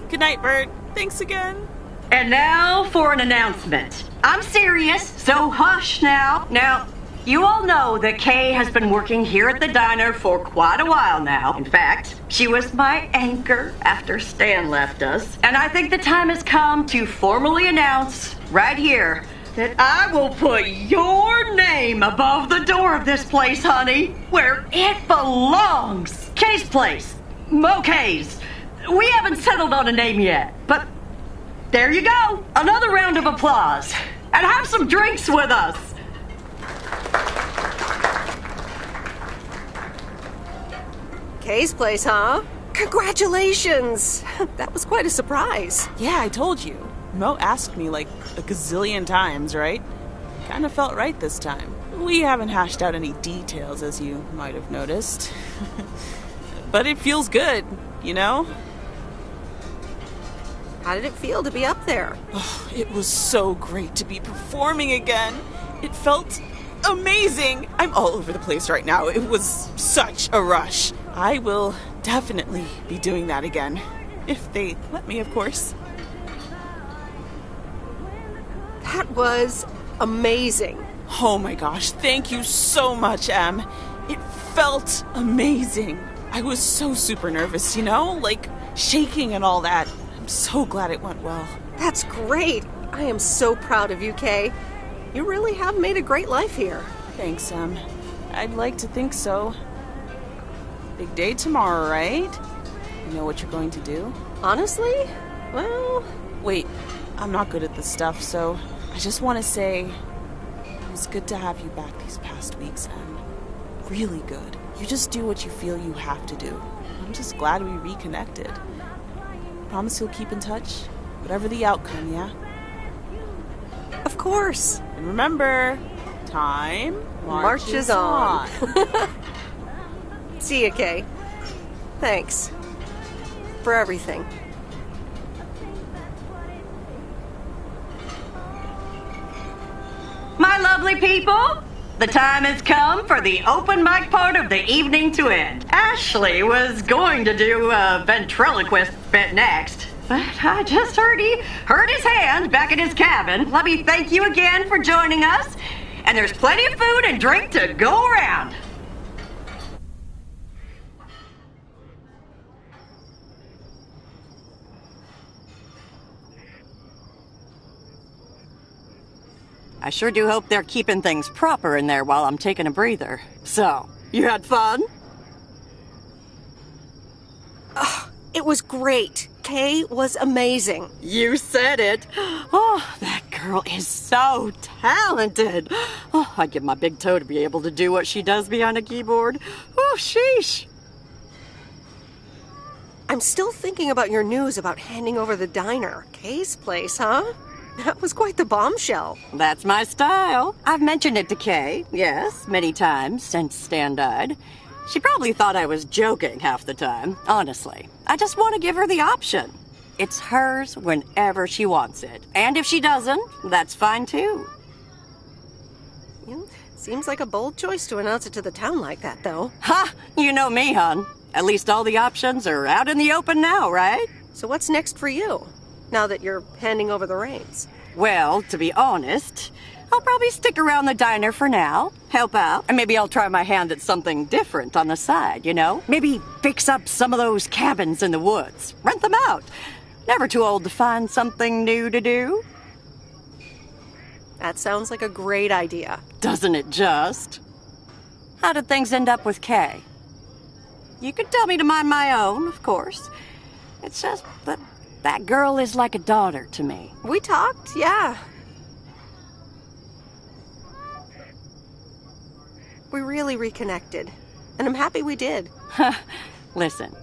Good night, Bert. Thanks again. And now for an announcement. I'm serious, so hush now. Now, you all know that Kay has been working here at the diner for quite a while now. In fact, she was my anchor after Stan left us. And I think the time has come to formally announce right here that I will put your name above the door of this place, honey, where it belongs. Kay's place. Mo Kay's. We haven't settled on a name yet, but there you go. Another round of applause. And have some drinks with us. Kay's place, huh? Congratulations! That was quite a surprise. Yeah, I told you. Mo asked me like a gazillion times, right? Kind of felt right this time. We haven't hashed out any details, as you might have noticed. But it feels good, you know? How did it feel to be up there? Oh, it was so great to be performing again. It felt amazing. I'm all over the place right now. It was such a rush. I will definitely be doing that again. If they let me, of course. That was amazing. Oh my gosh, thank you so much, Em. It felt amazing. I was so super nervous, you know? Like, shaking and all that. I'm so glad it went well. That's great. I am so proud of you, Kay. You really have made a great life here. Thanks, Em. I'd like to think so. Big day tomorrow, right? You know what you're going to do? Honestly? Well... Wait, I'm not good at this stuff, so I just want to say it was good to have you back these past weeks, Em. Really good. You just do what you feel you have to do. I'm just glad we reconnected. Promise you'll keep in touch, whatever the outcome, yeah? Of course. And remember, time marches on. See ya, Kay. Thanks. For everything. My lovely people, the time has come for the open mic part of the evening to end. Ashley was going to do a ventriloquist bit next, but I just heard he hurt his hand back in his cabin. Let me thank you again for joining us, and there's plenty of food and drink to go around. I sure do hope they're keeping things proper in there while I'm taking a breather. So, you had fun? It was great. Kay was amazing. You said it. Oh, that girl is so talented. Oh, I'd give my big toe to be able to do what she does behind a keyboard. Oh, sheesh. I'm still thinking about your news about handing over the diner. Kay's place, huh? That was quite the bombshell. That's my style. I've mentioned it to Kay, yes, many times since Stan died. She probably thought I was joking half the time, honestly. I just want to give her the option. It's hers whenever she wants it. And if she doesn't, that's fine too. Seems like a bold choice to announce it to the town like that, though. Ha! You know me, hon. At least all the options are out in the open now, right? So what's next for you, now that you're handing over the reins? Well, to be honest, I'll probably stick around the diner for now, help out, and maybe I'll try my hand at something different on the side, you know? Maybe fix up some of those cabins in the woods, rent them out. Never too old to find something new to do. That sounds like a great idea. Doesn't it just? How did things end up with Kay? You could tell me to mind my own, of course. It's just that girl is like a daughter to me. We talked, yeah. We really reconnected, and I'm happy we did. Listen,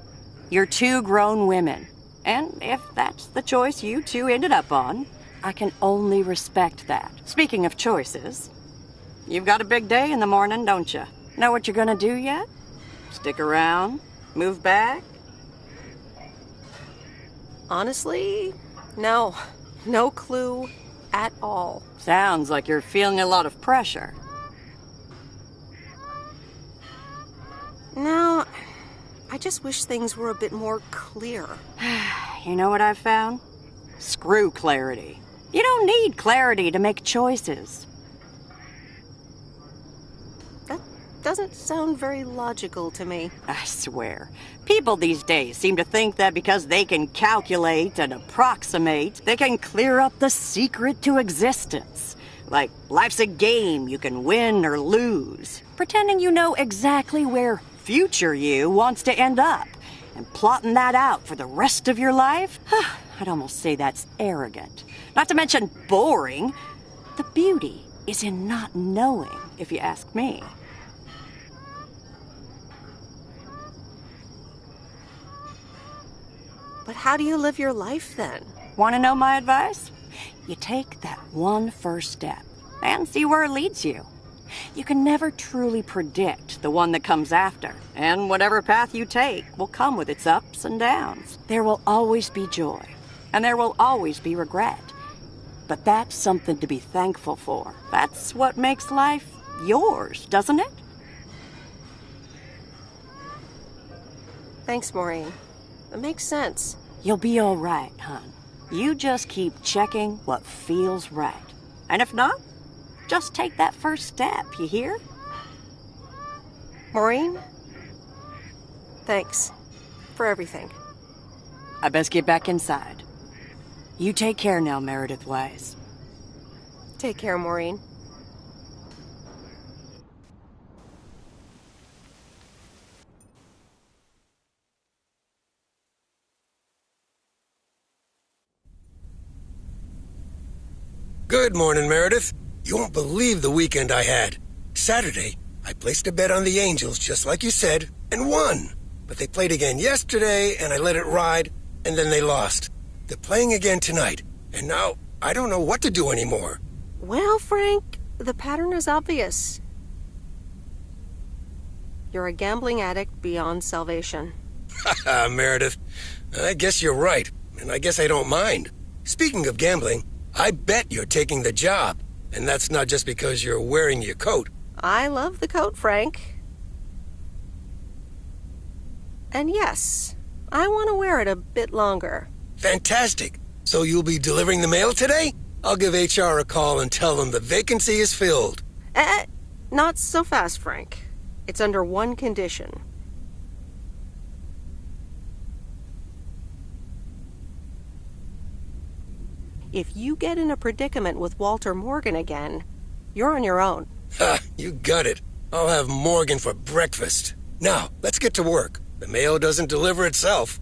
you're two grown women, and if that's the choice you two ended up on, I can only respect that. Speaking of choices, you've got a big day in the morning, don't you? Know what you're gonna do yet? Stick around? Move back? Honestly, no. No clue at all. Sounds like you're feeling a lot of pressure. No, I just wish things were a bit more clear. You know what I've found? Screw clarity. You don't need clarity to make choices. That doesn't sound very logical to me. I swear. People these days seem to think that because they can calculate and approximate, they can clear up the secret to existence. Like life's a game you can win or lose. Pretending you know exactly where future you wants to end up. And plotting that out for the rest of your life? I'd almost say that's arrogant. Not to mention boring. The beauty is in not knowing, if you ask me. But how do you live your life then? Want to know my advice? You take that one first step and see where it leads you. You can never truly predict the one that comes after, and whatever path you take will come with its ups and downs. There will always be joy, and there will always be regret. But that's something to be thankful for. That's what makes life yours, doesn't it? Thanks, Maureen. It makes sense. You'll be all right, hon. You just keep checking what feels right. And if not, just take that first step, you hear? Maureen? Thanks for everything. I best get back inside. You take care now, Meredith Wise. Take care, Maureen. Good morning, Meredith. You won't believe the weekend I had. Saturday, I placed a bet on the Angels, just like you said, and won. But they played again yesterday, and I let it ride, and then they lost. They're playing again tonight, and now I don't know what to do anymore. Well, Frank, the pattern is obvious. You're a gambling addict beyond salvation. Haha, Meredith. I guess you're right, and I guess I don't mind. Speaking of gambling, I bet you're taking the job. And that's not just because you're wearing your coat. I love the coat, Frank. And yes, I want to wear it a bit longer. Fantastic. So you'll be delivering the mail today? I'll give HR a call and tell them the vacancy is filled. Not so fast, Frank. It's under one condition. If you get in a predicament with Walter Morgan again, you're on your own. Ha, you got it. I'll have Morgan for breakfast. Now, let's get to work. The mail doesn't deliver itself.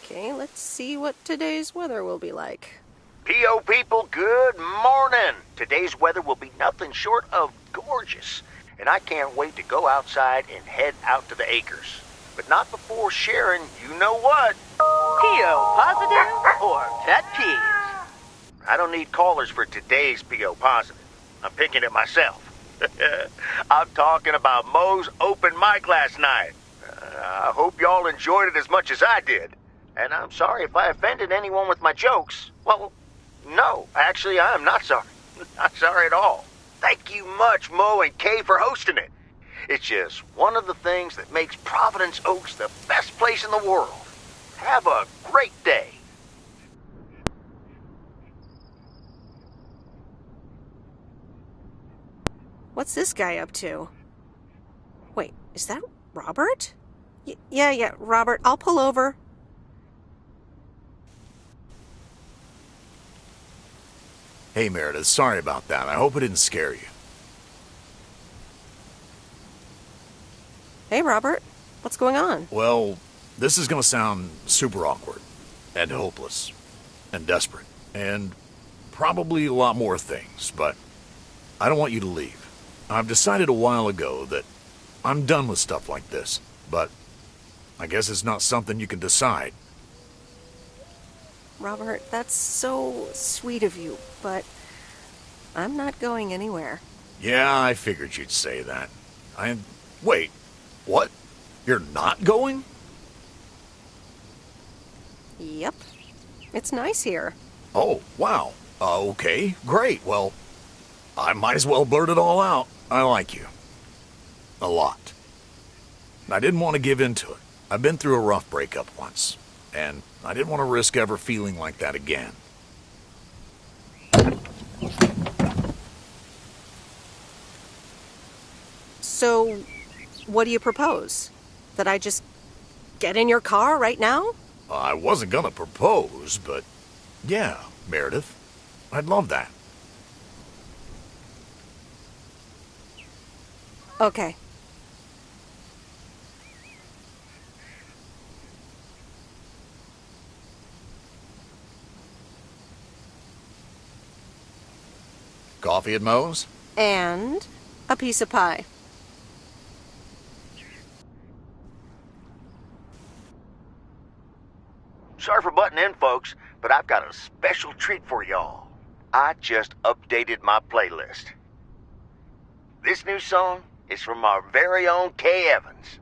Okay, let's see what today's weather will be like. P.O. people, good morning. Today's weather will be nothing short of gorgeous, and I can't wait to go outside and head out to the acres. But not before sharing you-know-what. P.O. positive or pet peeves? I don't need callers for today's P.O. positive. I'm picking it myself. I'm talking about Mo's open mic last night. I hope y'all enjoyed it as much as I did. And I'm sorry if I offended anyone with my jokes. Well, no, actually, I am not sorry. Not sorry at all. Thank you much, Mo and Kay, for hosting it. It's just one of the things that makes Providence Oaks the best place in the world. Have a great day. What's this guy up to? Wait, is that Robert? Yeah, Robert, I'll pull over. Hey, Meredith, sorry about that. I hope it didn't scare you. Hey, Robert, what's going on? Well, this is gonna sound super awkward, and hopeless, and desperate, and probably a lot more things, but I don't want you to leave. I've decided a while ago that I'm done with stuff like this, but I guess it's not something you can decide. Robert, that's so sweet of you, but I'm not going anywhere. Yeah, I figured you'd say that. Wait, what? You're not going? Yep. It's nice here. Oh, wow. Okay, great. Well, I might as well blurt it all out. I like you. A lot. I didn't want to give in to it. I've been through a rough breakup once, and I didn't want to risk ever feeling like that again. So, what do you propose? That I just get in your car right now? I wasn't gonna propose, but yeah, Meredith. I'd love that. Okay. Coffee at Mo's? And a piece of pie. Sorry for butting in, folks, but I've got a special treat for y'all. I just updated my playlist. This new song is from our very own Kay Evans.